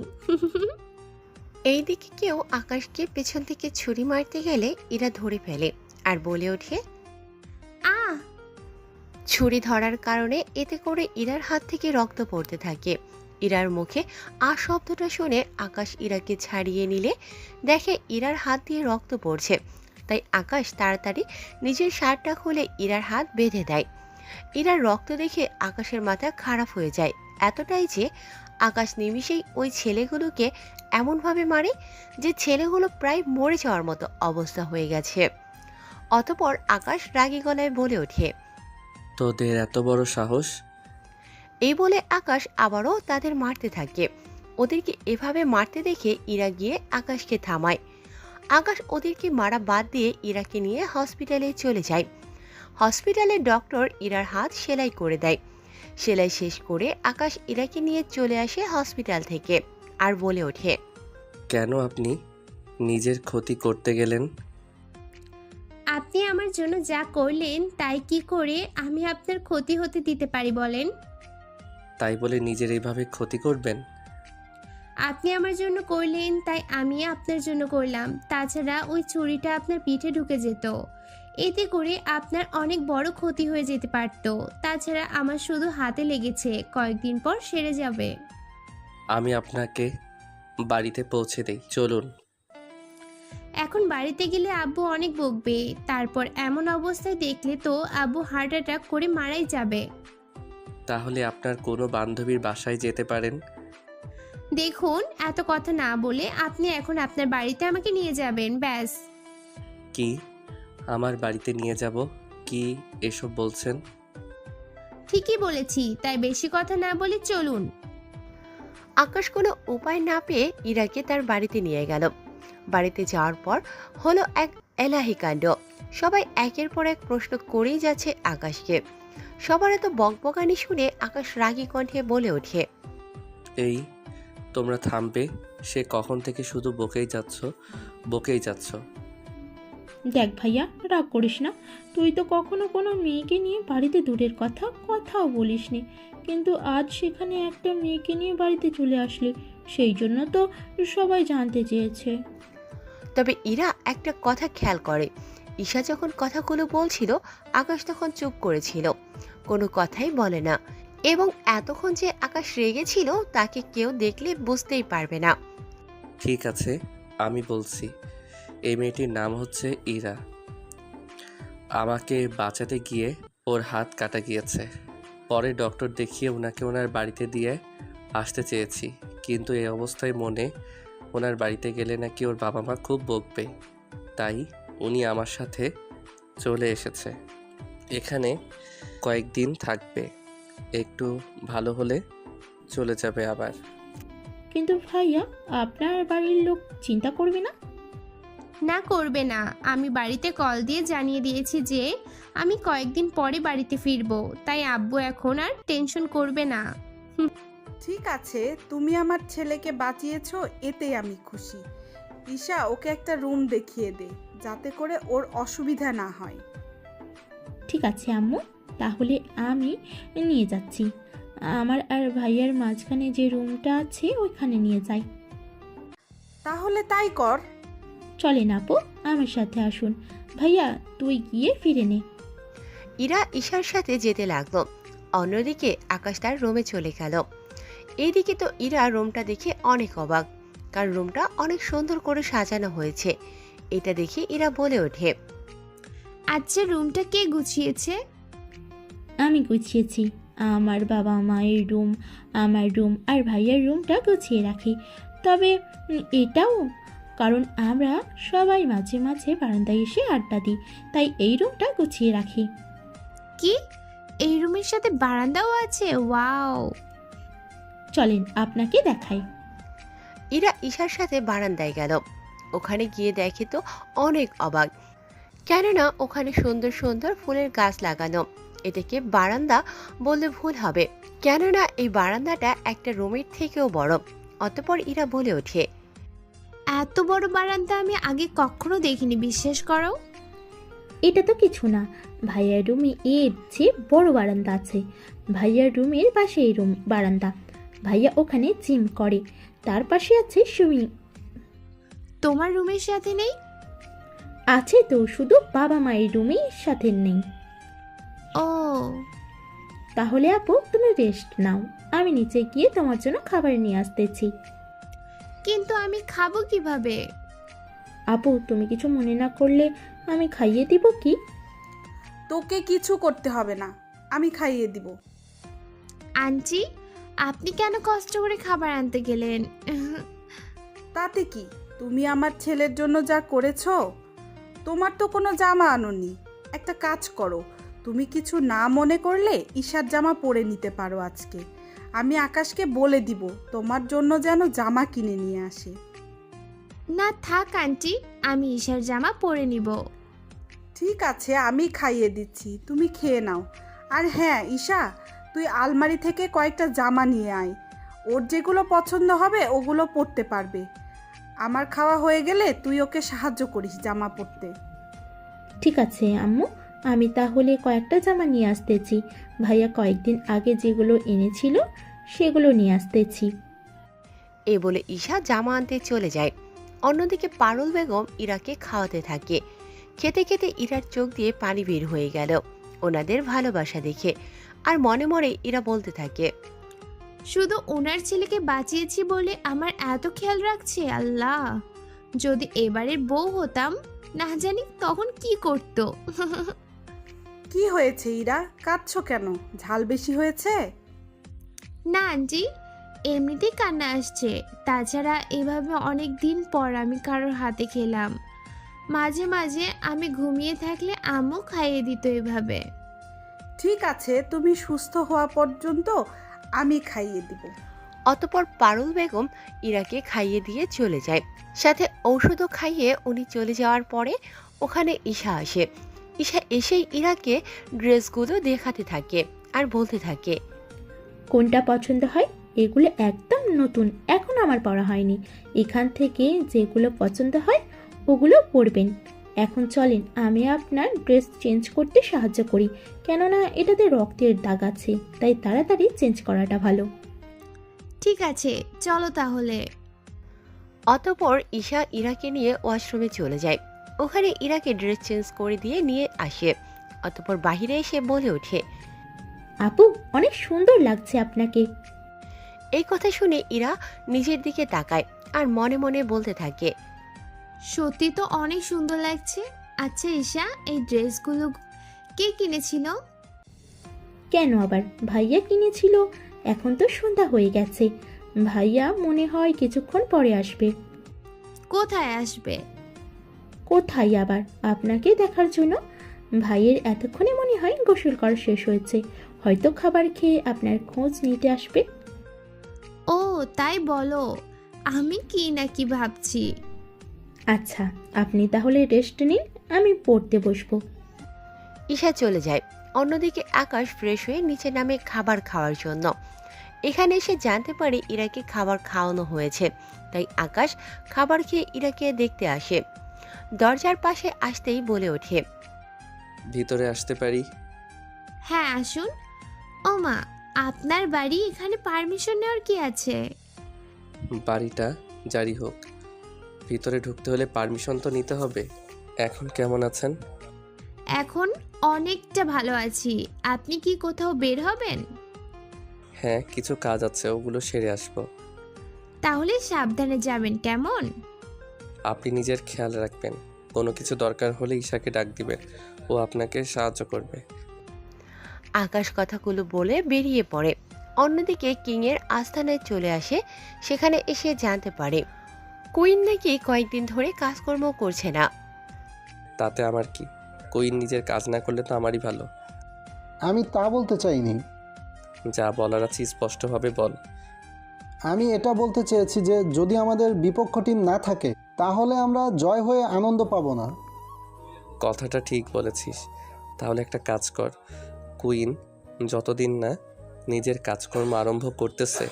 এইদিকে কেউ আকাশকে পেছন থেকে ছুরি মারতে গেলে ইরা ধরে ফেলে আর বলে ওঠে, ছুরি ধরার কারণে এতে করে ইরার হাত থেকে রক্ত পড়তে থাকে। ইরার মুখে শব্দটা শুনে আকাশ ইরাকে ছাড়িয়ে নিলে দেখে ইরার হাত দিয়ে রক্ত পড়ছে। তাই আকাশ তাড়াতাড়ি নিজের শার্টটা খুলে ইরার হাত বেঁধে দেয়। ইরার রক্ত দেখে আকাশের মাথা খারাপ হয়ে যায়, এতটাই যে আকাশ নিমিষেই ওই ছেলেগুলোকে এমনভাবে মারে যে ছেলেগুলো প্রায় মরে যাওয়ার মতো অবস্থা হয়ে গেছে। অতপর আকাশ রাগী গলায় বলে ওঠে, তোদের এত বড় সাহস! এই বলে আকাশ আবারও তাদের মারতে থাকে। ওদেরকে এভাবে মারতে দেখে ইরা গিয়ে আকাশকে থামায়। আকাশ ওদেরকে মারা বাদ দিয়ে ইরাকে নিয়ে হসপিটালে চলে যায়। হসপিটালে ডক্টর ইরার হাত সেলাই করে দেয়। সেলাই শেষ করে আকাশ ইরাকে নিয়ে চলে আসে হসপিটাল থেকে আর বলে ওঠে, কেন আপনি নিজের ক্ষতি করতে গেলেন? আপনি আমার জন্য যা করলেন তাই কি করে আমি আপনার ক্ষতি হতে দিতে পারি বলেন? তাই বলে নিজের এইভাবে ক্ষতি করবেন? আপনি আমার জন্য করলেন তাই আমি আপনার জন্য করলাম। তাছাড়া ওই ছুরিটা আপনার পিঠে ঢুকে যেত, এতে করে আপনার অনেক বড় ক্ষতি হয়ে যেতে পারত। তাছাড়া আমার শুধু হাতে লেগেছে, কয়েকদিন পর সেরে যাবে। আমি আপনাকে বাড়িতে পৌঁছে দেই, চলুন। এখন বাড়িতে গেলে আব্বু অনেক বকবে, তারপর এমন অবস্থায় দেখলে তো আব্বু হার্ট অ্যাটাক করে মারাই যাবে। তাহলে আপনার কোনো বান্ধবীর বাসায় যেতে পারেন। দেখুন, এত কথা না বলে আপনি এখন আপনার বাড়িতে আমাকে নিয়ে যাবেন, ব্যাস। কি আমার বাড়িতে নিয়ে যাব? কি এসব বলছেন? ঠিকই বলেছি, তাই বেশি কথা না বলে চলুন। আকাশ কোনো উপায় না পেয়ে ইরাকে তার বাড়িতে নিয়ে গেল। বাড়িতে যাওয়ার পর হলো এক এলাহি কাণ্ড। সবাই একের পর এক প্রশ্ন করেই যাচ্ছে আকাশকে। সবার এত বকবকানি শুনে আকাশ রাগী কণ্ঠে বলে ওঠে, এই তোমরা থামবে? সে কখন থেকে শুধু বকেই যাচ্ছ। দেখ ভাইয়া, রাগ করিস না। তুই তো কখনো কোনো মেয়েকে নিয়ে বাড়িতে দূরের কথাও বলিস নি, কিন্তু আজ সেখানে একটা মেয়েকে নিয়ে বাড়িতে চলে আসলি, সেই জন্য তো সবাই জানতে চেয়েছে। তবে ইরা একটা কথা খেয়াল করে, ঈশা যখন কথাগুলো বলছিল আকাশ তখন চুপ করেছিল, কোনো কথাই বলে না। এবং এতক্ষণ যে আকাশ রেগেছিল তাকে কেউ দেখলে বুঝতেই পারবে না। ঠিক আছে, আমি বলছি। এই মেয়েটির নাম হচ্ছে ইরা। আমাকে বাঁচাতে গিয়ে ওর হাত কাটা গিয়েছে। পরে ডক্টর দেখিয়ে ওনাকে ওনার বাড়িতে দিয়ে আসতে চেয়েছি, কিন্তু এই অবস্থায় ওনার বাড়িতে গেলে নাকি ওর বাবা মা খুব বকবে, তাই উনি আমার সাথে চলে এসেছে। এখানে কয়েকদিন থাকবে, একটু ভালো হলে চলে যাবে আবার। কিন্তু ভাইয়া, আপনার বাড়ির লোক চিন্তা করবে না? না, করবে না। আমি বাড়িতে কল দিয়ে জানিয়ে দিয়েছি যে আমি কয়েকদিন পরে বাড়িতে ফিরবো, তাই আব্বু এখন আর টেনশন করবে না। ঠিক আছে, তুমি আমার ছেলেকে বাঁচিয়েছো, এতেই আমি খুশি। ঈশা, ওকে একটা রুম দেখিয়ে দে, যাতে করে ওর অসুবিধা না হয়। ঠিক আছে আম্মু, তাহলে আমি নিয়ে যাচ্ছি। আমার আর ভাইয়ার মাঝখানে যে রুমটা আছে ওইখানে নিয়ে যাই। তাহলে তাই কর। চলেন আপু, আমার সাথে আসুন। ভাইয়া, তুই গিয়ে ফিরে নে। ইরা ঈশার সাথে যেতে লাগলো। অন্যদিকে আকাশ তার রুমে চলে গেল। এইদিকে তো ইরা রুমটা দেখে অনেক অবাক, কারণ রুমটা অনেক সুন্দর করে সাজানো হয়েছে। এটা দেখে ইরা বলে ওঠে, আচ্ছা, রুমটা কে গুছিয়েছে? আমি গুছিয়েছি। আমার বাবা মায়ের রুম, আমার রুম আর ভাইয়ার রুমটা গুছিয়ে রাখি। তবে এটাও কারণ আমরা সবাই মাঝে মাঝে বারান্দায় এসে আড্ডা দিই, তাই এই রুমটা গুছিয়ে রাখি। কি, এই রুমের সাথে বারান্দাও আছে? ওয়াও! চলেন আপনাকে দেখাই। ইরা ঈশার সাথে বারান্দায় গেল। ওখানে গিয়ে দেখে তো অনেক অবাক, কেননা ওখানে সুন্দর সুন্দর ফুলের গাছ লাগানো। এটাকে বারান্দা বললে ভুল হবে, কেননা এই বারান্দাটা একটা রুমের থেকেও বড়। অতঃপর ইরা বলে ওঠে, এত বড় বারান্দা আমি আগে কখনো দেখিনি, বিশ্বাস করো। এটা তো কিছু না, ভাইয়ার রুমে এর চেয়ে বড় বারান্দা আছে। ভাইয়ার রুমের পাশে এই রুম বারান্দা। ভাইয়া ওখানে জিম করে, তার পাশে আছে সুইমিং। তোমার রুমের সাথে নেই? আছে তো, শুধু বাবা মায়ের রুমের সাথে নেই। ও, তাহলে আপু তুমি রেস্ট নাও, আমি নিচে গিয়ে তোমার জন্য খাবার নিয়ে আসতেছি। কিন্তু আমি খাবো কিভাবে? আপু তুমি কিছু মনে না করলে আমি খাইয়ে দিব কি? তোকে কিছু করতে হবে না, আমি খাইয়ে দিব। আন্টি, আপনি কেন কষ্ট করে খাবার আনতে গেলেন? তাতে কি, তুমি আমার ছেলের জন্য যা করেছো। তোমার তো কোনো জামা আনোনি। একটা কাজ করো, তুমি কিছু না মনে করলে ঈশার জামা পরে নিতে পারো আজকে। আমি আকাশকে বলে দিব তোমার জন্য যেন জামা কিনে নিয়ে আসে। না থাক আন্টি, আমি ঈশার জামা পরে নিব। ঠিক আছে, আমি খাইয়ে দিচ্ছি, তুমি খেয়ে নাও। আর হ্যাঁ ঈশা, তুই আলমারি থেকে কয়েকটা জামা নিয়ে আয়। ওর যেগুলো পছন্দ হবে ওগুলো পরতে পারবে। আমার খাওয়া হয়ে গেলে তুই ওকে সাহায্য করিস জামা পরতে। ঠিক আছে আম্মু, আমি তাহলে কয়েকটা জামা নিয়ে আসতেছি। ভাইয়া কয়েকদিন আগে যেগুলো এনেছিল সেগুলো নিয়ে আসতেছি। এ বলে ঈশা জামা আনতে চলে যায়। অন্যদিকে পারুল বেগম ইরাকে খাওয়াতে থাকে। খেতে খেতে ইরার চোখ দিয়ে পানি বের হয়ে গেল ওনাদের ভালোবাসা দেখে। আর মনে মনে ইরা বলতে থাকে, শুধু ওনার ছেলেকে বাঁচিয়েছি বলে আমার এত খেয়াল রাখছে আল্লাহ। যদি এবারের বউ হতাম, না জানি তখন কি করতো। কি হয়েছে ইরা, কাঁদছো কেন? ঝাল বেশি হয়েছে? না আন্টি, এমনিতেই কান্না আসছে। তাছাড়া এভাবে অনেক দিন পর আমি কারোর হাতে খেলাম। মাঝে মাঝে আমি ঘুমিয়ে থাকলে আম্মু খাইয়ে দিত এভাবে। ঠিক আছে, তুমি সুস্থ হওয়া পর্যন্ত আমি খাইয়ে দিব। অতঃপর পারুল বেগম ইরাকে খাইয়ে দিয়ে চলে যায়। সাথে ঔষধও খাইয়ে উনি চলে যাওয়ার পরে ওখানে ঈশা আসে। ঈশা এসেই ইরাকে ড্রেসগুলো দেখাতে থাকে আর বলতে থাকে, কোনটা পছন্দ হয়? এগুলো একদম নতুন, এখন আমার পরা হয়নি। এখান থেকে যেগুলো পছন্দ হয় ওগুলো পরবেন। এখন চলেন আমি আপনার ড্রেস চেঞ্জ করতে সাহায্য করি, কেননা এটাতে রক্তের দাগ আছে, তাই তাড়াতাড়ি চেঞ্জ করাটা ভালো। ঠিক আছে চলো তাহলে। অতঃপর ঈশা ইরাকে নিয়ে ওয়াশরুমে চলে যায়। ওখানে ইরাকে ড্রেস চেঞ্জ করে দিয়ে নিয়ে আসে। অতঃপর বাহিরে এসে বলে ওঠে, আপু অনেক সুন্দর লাগছে আপনাকে। এই কথা শুনে ইরা নিজের দিকে তাকায় আর মনে মনে বলতে থাকে, সত্যি তো অনেক সুন্দর লাগছে। আচ্ছা ঈশা, এই ড্রেসগুলো কে কিনেছিল? কেন আবার ভাইয়া কিনেছিল? এখন তো সন্ধ্যা হয়ে গেছে, ভাইয়া মনে হয় কিছুক্ষণ পরে আসবে। কোথায় আসবে? কোথায় আবার, আপনাকে দেখার জন্য। ভাইয়ের এতক্ষণে মনে হয় গোসল করা শেষ হয়েছে, হয়তো খাবার খেয়ে আপনার খোঁজ নিতে আসবে। ও তাই বলো, আমি কি নাকি ভাবছি। আচ্ছা আপনি তাহলে রেস্ট নিন, আমি পড়তে বসবো। ঈশা চলে যায়। অন্যদিকে আকাশ ফ্রেশ হয়ে নিচে নামে খাবার খাওয়ার জন্য। এখানে এসে জানতে পারে ইরাকে খাবার খাওয়ানো হয়েছে, তাই আকাশ খাবার খেয়ে ইরাকে দেখতে আসে। দরজার পাশে আসতেই বলে ওঠে, ভিতরে আসতে পারি? হ্যাঁ আসুন। ও মা, আপনার বাড়ি, এখানে পারমিশন নেওয়ার কি আছে? বাড়িটা জারি হোক, ভিতরে ঢুকতে হলে পারমিশন তো নিতে হবে। এখন কেমন আছেন? এখন অনেকটা ভালো আছি। আপনি কি কোথাও বের হবেন? হ্যাঁ, কিছু কাজ আছে, ওগুলো সেরে আসবো। তাহলে সাবধানে যাবেন কেমন? আপনি নিজের খেয়াল রাখবেন, কোনো কিছু দরকার হলে ঈশাকে ডাক দিবেন, ও আপনাকে সাহায্য করবে। আকাশ কথাগুলো বলে বেরিয়ে পড়ে। অন্যদিকে কিংয়ের আস্তানায় চলে আসে। সেখানে এসে জানতে পারে কুইন নাকি কয়েকদিন ধরে কাজকর্ম করছে না। তাতে আমার কি? কুইন নিজের কাজ না করলে তো আমারই ভালো। আমি তা বলতে চাইনি। যা বলার আছে স্পষ্টভাবে বল। আমি এটা বলতে চেয়েছি যে যদি আমাদের বিপক্ষ টিম না থাকে তাহলে আমরা জয় হয়ে আনন্দ পাবো না। কথাটা ঠিক বলেছিস। তাহলে একটা কাজ কর, কুইন যতদিন না নিজের কাজকর্ম আরম্ভ করতেছে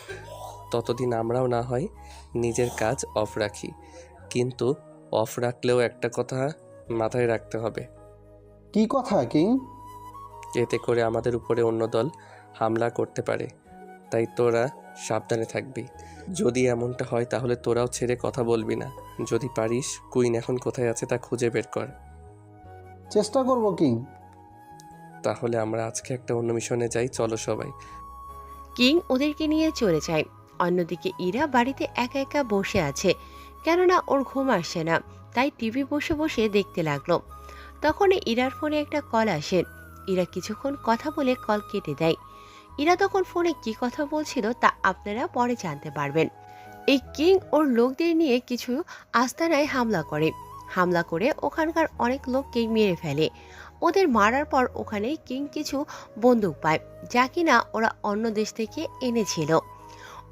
ততদিন আমরাও না হয় নিজের কাজ অফ রাখি। কিন্তু অফ রাখলেও একটা কথা মাথায় রাখতে হবে। কি কথা কিং? এতে করে আমাদের উপরে অন্য দল হামলা করতে পারে, তাই তোরা সাবধানে থাকবি। যদি এমনটা হয় তাহলে তোরাও ছেড়ে কথা বলবি না। যদি পারিস কুইন এখন কোথায় আছে তা খুঁজে বের কর। চেষ্টা করব কিং। তাহলে আমরা আজকে একটা অন্য মিশনে যাই, চলো সবাই। কিং ওদেরকে নিয়ে চলে যায়। অন্যদিকে ইরা বাড়িতে একা একা বসে আছে, কেননা ওর ঘুম আসছে না, তাই টিভি বসে বসে দেখতে লাগলো। তখনই ইরার ফোনে একটা কল আসে। ইরা কিছুক্ষণ কথা বলে কল কেটে দেয়। ইরা তখন ফোনে কি কথা বলছিল তা আপনারা পরে জানতে পারবেন। এই কিং ওর লোকদের নিয়ে কিছু আস্তানায় হামলা করে ওখানকার অনেক লোককেই মেরে ফেলে। ওদের মারার পর ওখানে কিং কিছু বন্দুক পায়, যা কিনা ওরা অন্য দেশ থেকে এনেছিল।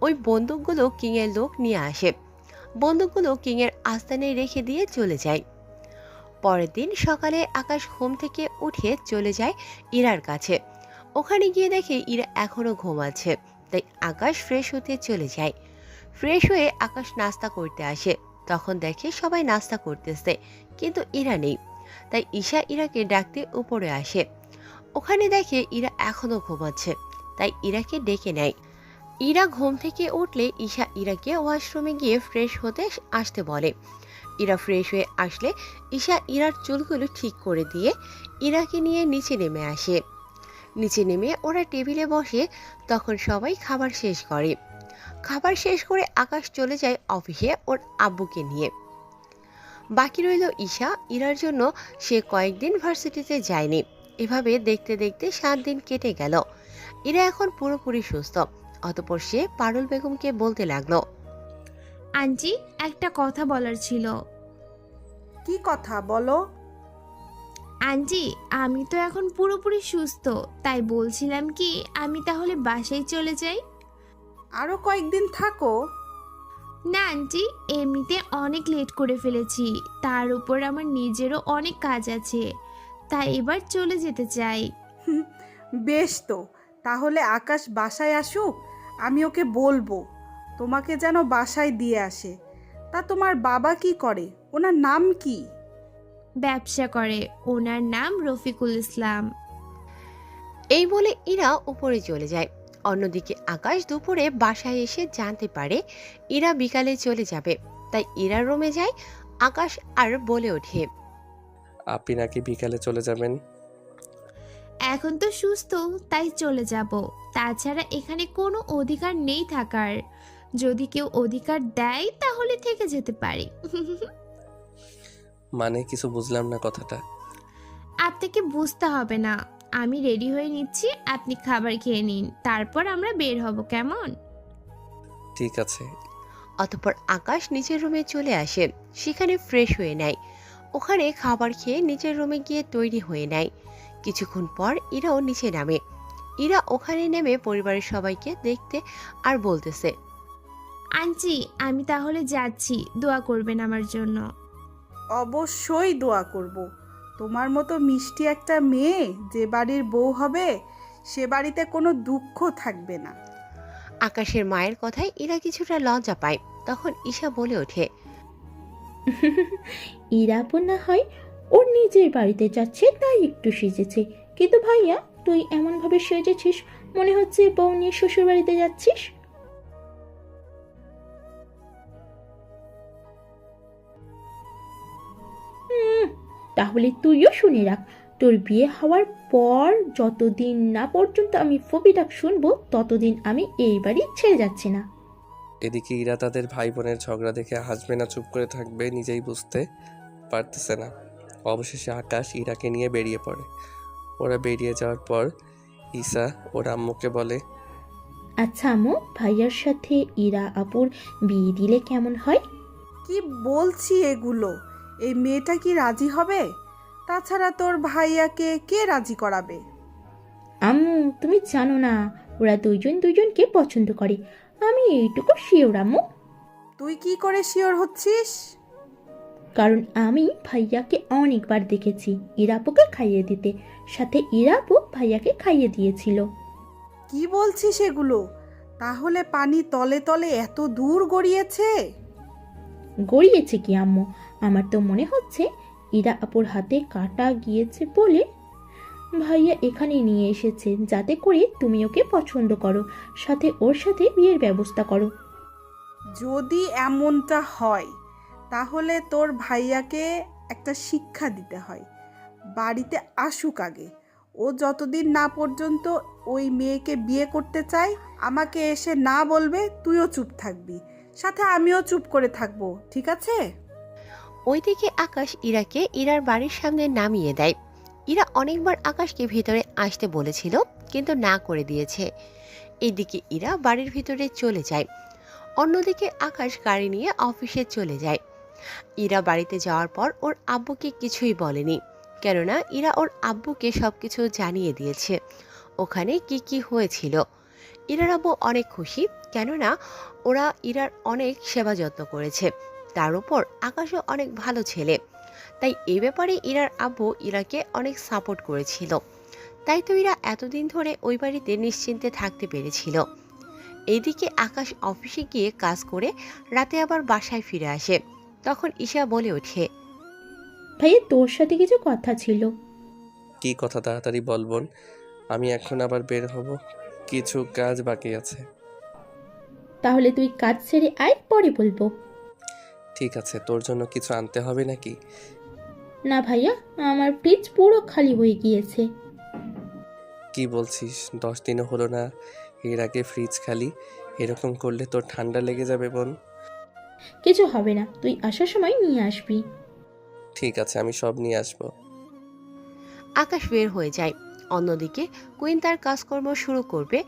ওই বন্দুকগুলো কিংয়ের লোক নিয়ে আসে। বন্দুকগুলো কিংয়ের আস্তানায় রেখে দিয়ে চলে যায়। পরের দিন সকালে আকাশ ঘুম থেকে উঠে চলে যায় ইরার কাছে। ওখানে গিয়ে দেখে ইরা এখনো ঘুমাচ্ছে, তাই আকাশ ফ্রেশ হতে চলে যায়। ফ্রেশ হয়ে আকাশ নাস্তা করতে আসে। তখন দেখে সবাই নাস্তা করতেছে, কিন্তু ইরা নেই। তাই ঈশা ইরাকে ডাকতে উপরে আসে। ওখানে দেখে ইরা এখনো ঘুমাচ্ছে, তাই ইরাকে ডেকে নেয়। ইরা ঘুম থেকে উঠলে ঈশা ইরাকে ওয়াশরুমে গিয়ে ফ্রেশ হতে আসতে বলে। ইরা ফ্রেশ হয়ে আসলে ঈশা ইরার চুলগুলো ঠিক করে দিয়ে ইরাকে নিয়ে নিচে নেমে আসে। নিচে নেমে ওরা টেবিলে বসে। তখন সবাই খাবার শেষ করে। খাবার শেষ করে আকাশ চলে যায় অফিসে ওর আব্বুকে নিয়ে। বাকি রইল ঈশা। ইরার জন্য সে কয়েকদিন ভার্সিটিতে যায়নি। এভাবে দেখতে দেখতে 7 দিন কেটে গেল। ইরা এখন পুরোপুরি সুস্থ। অতঃপর সে পারুল বেগমকে বলতে লাগলো, আন্টি, একটা কথা বলার ছিল। কি কথা বলো? আন্টি, আমি তো এখন পুরোপুরি সুস্থ, তাই বলছিলাম কি আমি তাহলে বাসায় চলে যাই। আরো কয়েকদিন থাকো। না আন্টি, এমনিতে অনেক লেট করে ফেলেছি, তার উপর আমার নিজেরও অনেক কাজ আছে, তাই এবার চলে যেতে চাই। বেশ, তো তাহলে আকাশ বাসায় আসুক, আমি ওকে বলবো তোমাকে যেন বাসায় দিয়ে আসে। তা তোমার বাবা কি করে? ওনার নাম কি? ব্যবসা করে, ওনার নাম রফিকুল ইসলাম। এই বলে ইরা উপরে চলে যায়। অন্যদিকে আকাশ দুপুরে বাসায় এসে জানতে পারে ইরা বিকালে চলে যাবে, তাই ইরার রুমে যায়। আকাশ আর বলে ওঠে, আপনি নাকি বিকালে চলে যাবেন? এখন তো সুস্থ, তাই চলে যাব। তাছাড়া এখানে কোনো অধিকার নেই থাকার। যদি কেউ অধিকার দেয় তাহলে থেকে যেতে পারি। মানে কিছু বুঝলাম না কথাটা। আপনাকে বুঝতে হবে না, আমি রেডি হয়ে নিচ্ছি, আপনি খাবার খেয়ে নিন, তারপর আমরা বের হব, কেমন? ঠিক আছে। অতঃপর আকাশ নিচের রুমে চলে আসে। সেখানে ফ্রেশ হয়ে নেয়। ওখানে খাবার খেয়ে নিচের রুমে গিয়ে তৈরি হয়ে নেয়। কিছুক্ষণ পর ইরাও নিচে নামে। ইরা ওখানে নেমে পরিবারের সবাইকে দেখতে আর বলতেছে, আন্টি, আমি তাহলে যাচ্ছি, দোয়া করবেন আমার জন্য। অবশ্যই দোয়া করব। তোমার মতো মিষ্টি একটা মেয়ে যে বাড়ির বউ হবে, সে বাড়িতে কোনো দুঃখ থাকবে না। আকাশের মায়ের কথায় ইরা কিছুটা লজ্জা পায়। তখন ঈশা বলে ওঠে, ইরাপো না হয় ওর নিজের বাড়িতে যাচ্ছে তাই একটু সেজেছে, কিন্তু ভাইয়া তুই এমনভাবে সেজেছিস মনে হচ্ছে বউ নিয়ে শ্বশুর বাড়িতে যাচ্ছিস। তাহলে তুইও শুনে রাখ, তোর বিয়ে হওয়ার পর যতদিন না পর্যন্ত আমি ফবি ডাক শুনবো ততদিন আমি এই বাড়ি ছেড়ে যাচ্ছি না। এদিকে ইরা তাদের ভাই বোনের ঝগড়া দেখে হাসবে না চুপ করে থাকবে নিজেই বুঝতে পারতেছে না। অবশেষে আকাশ ইরাকে নিয়ে বেরিয়ে পড়ে। ওরা বেরিয়ে যাওয়ার পর ঈশা ওর আম্মুকে বলে, আচ্ছা আম্মু, ভাইয়ার সাথে ইরা আপুর বিয়ে দিলে কেমন হয়? কি বলছি এগুলো? এই মেয়েটা কি রাজি হবে? তাছাড়া তোর ভাইয়াকে কে রাজি করাবে? আম্মু তুমি জানো না, ওরা দুজনকে পছন্দ করে, আমি এইটুকু শিওর আম্মু। তুই কি করে শিওর হচ্ছিস? কারণ আমি ভাইয়াকে অনেকবার দেখেছি ইরাপুকে খাইয়ে দিতে, সাথে ইরাপু ভাইয়াকে খাইয়ে দিয়েছিল। কি বলছিস এগুলো? তাহলে পানি তলে তলে এত দূর গড়িয়েছে? গড়িয়েছে কি আম্মু? আমার তো মনে হচ্ছে ইরা আপুর হাতে কাটা গিয়েছে বলে ভাইয়া এখানে নিয়ে এসেছে, যাতে করে তুমি ওকে পছন্দ করো, সাথে ওর সাথে বিয়ের ব্যবস্থা করো। যদি এমনটা হয় তাহলে তোর ভাইয়াকে একটা শিক্ষা দিতে হয়। বাড়িতে আসুক আগে, ও যতদিন না পর্যন্ত ওই মেয়েকে বিয়ে করতে চায় আমাকে এসে না বলবে, তুইও চুপ থাকবি, সাথে আমিও চুপ করে থাকবো, ঠিক আছে? ওইদিকে আকাশ ইরাকে ইরার বাড়ির সামনে নামিয়ে দেয়। ইরা অনেকবার আকাশকে ভিতরে আসতে বলেছিল, কিন্তু না করে দিয়েছে। এদিকে ইরা বাড়ির ভিতরে চলে যায়। অন্যদিকে আকাশ গাড়ি নিয়ে অফিসে চলে যায়। ইরা বাড়িতে যাওয়ার পর ওর আব্বুকে কিছুই বলেনি, কেননা ইরা ওর আব্বুকে সবকিছু জানিয়ে দিয়েছে ওখানে কি কি হয়েছিল। ইরার আব্বু অনেক খুশি, কেননা ওরা ইরার অনেক সেবা যত্ন করেছে। তার উপর আকাশও অনেক ভালো ছেলে, তাই এই ব্যাপারে ইরার আব্বু ইরাকে অনেক সাপোর্ট করেছিল। তাই তো ইরা এতদিন ধরে ওই বাড়িতে নিশ্চিন্তে থাকতে পেরেছিল। এইদিকে আকাশ অফিসে গিয়ে কাজ করে রাতে আবার বাসায় ফিরে আসে। তখন ঈশা বলে ওঠে, ভাইয়া তোর সাথে কিছু কথা ছিল। কি কথা তাড়াতাড়ি বল বোন, আমি এখন আবার বের হব, কিছু কাজ বাকি আছে। তাহলে তুই কাজ ছেড়ে আয়, পরে বলবো। ঠিক আছে, তোর জন্য কিছু আনতে হবে নাকি? না ভাইয়া, আমার ফ্রিজ পুরো খালি হয়ে গিয়েছে। কি বলছিস, 10 দিনও হলো না, এর আগে ফ্রিজ খালি? এরকম করলে তোর ঠান্ডা লেগে যাবে বোন। কিছু হবে না, তুই আসার সময় নিয়ে আসবি। ঠিক আছে, আমি সব নিয়ে আসবো। আকাশ বের হয়ে যায়। অন্যদিকে কুইন তার কাজকর্ম শুরু করবে।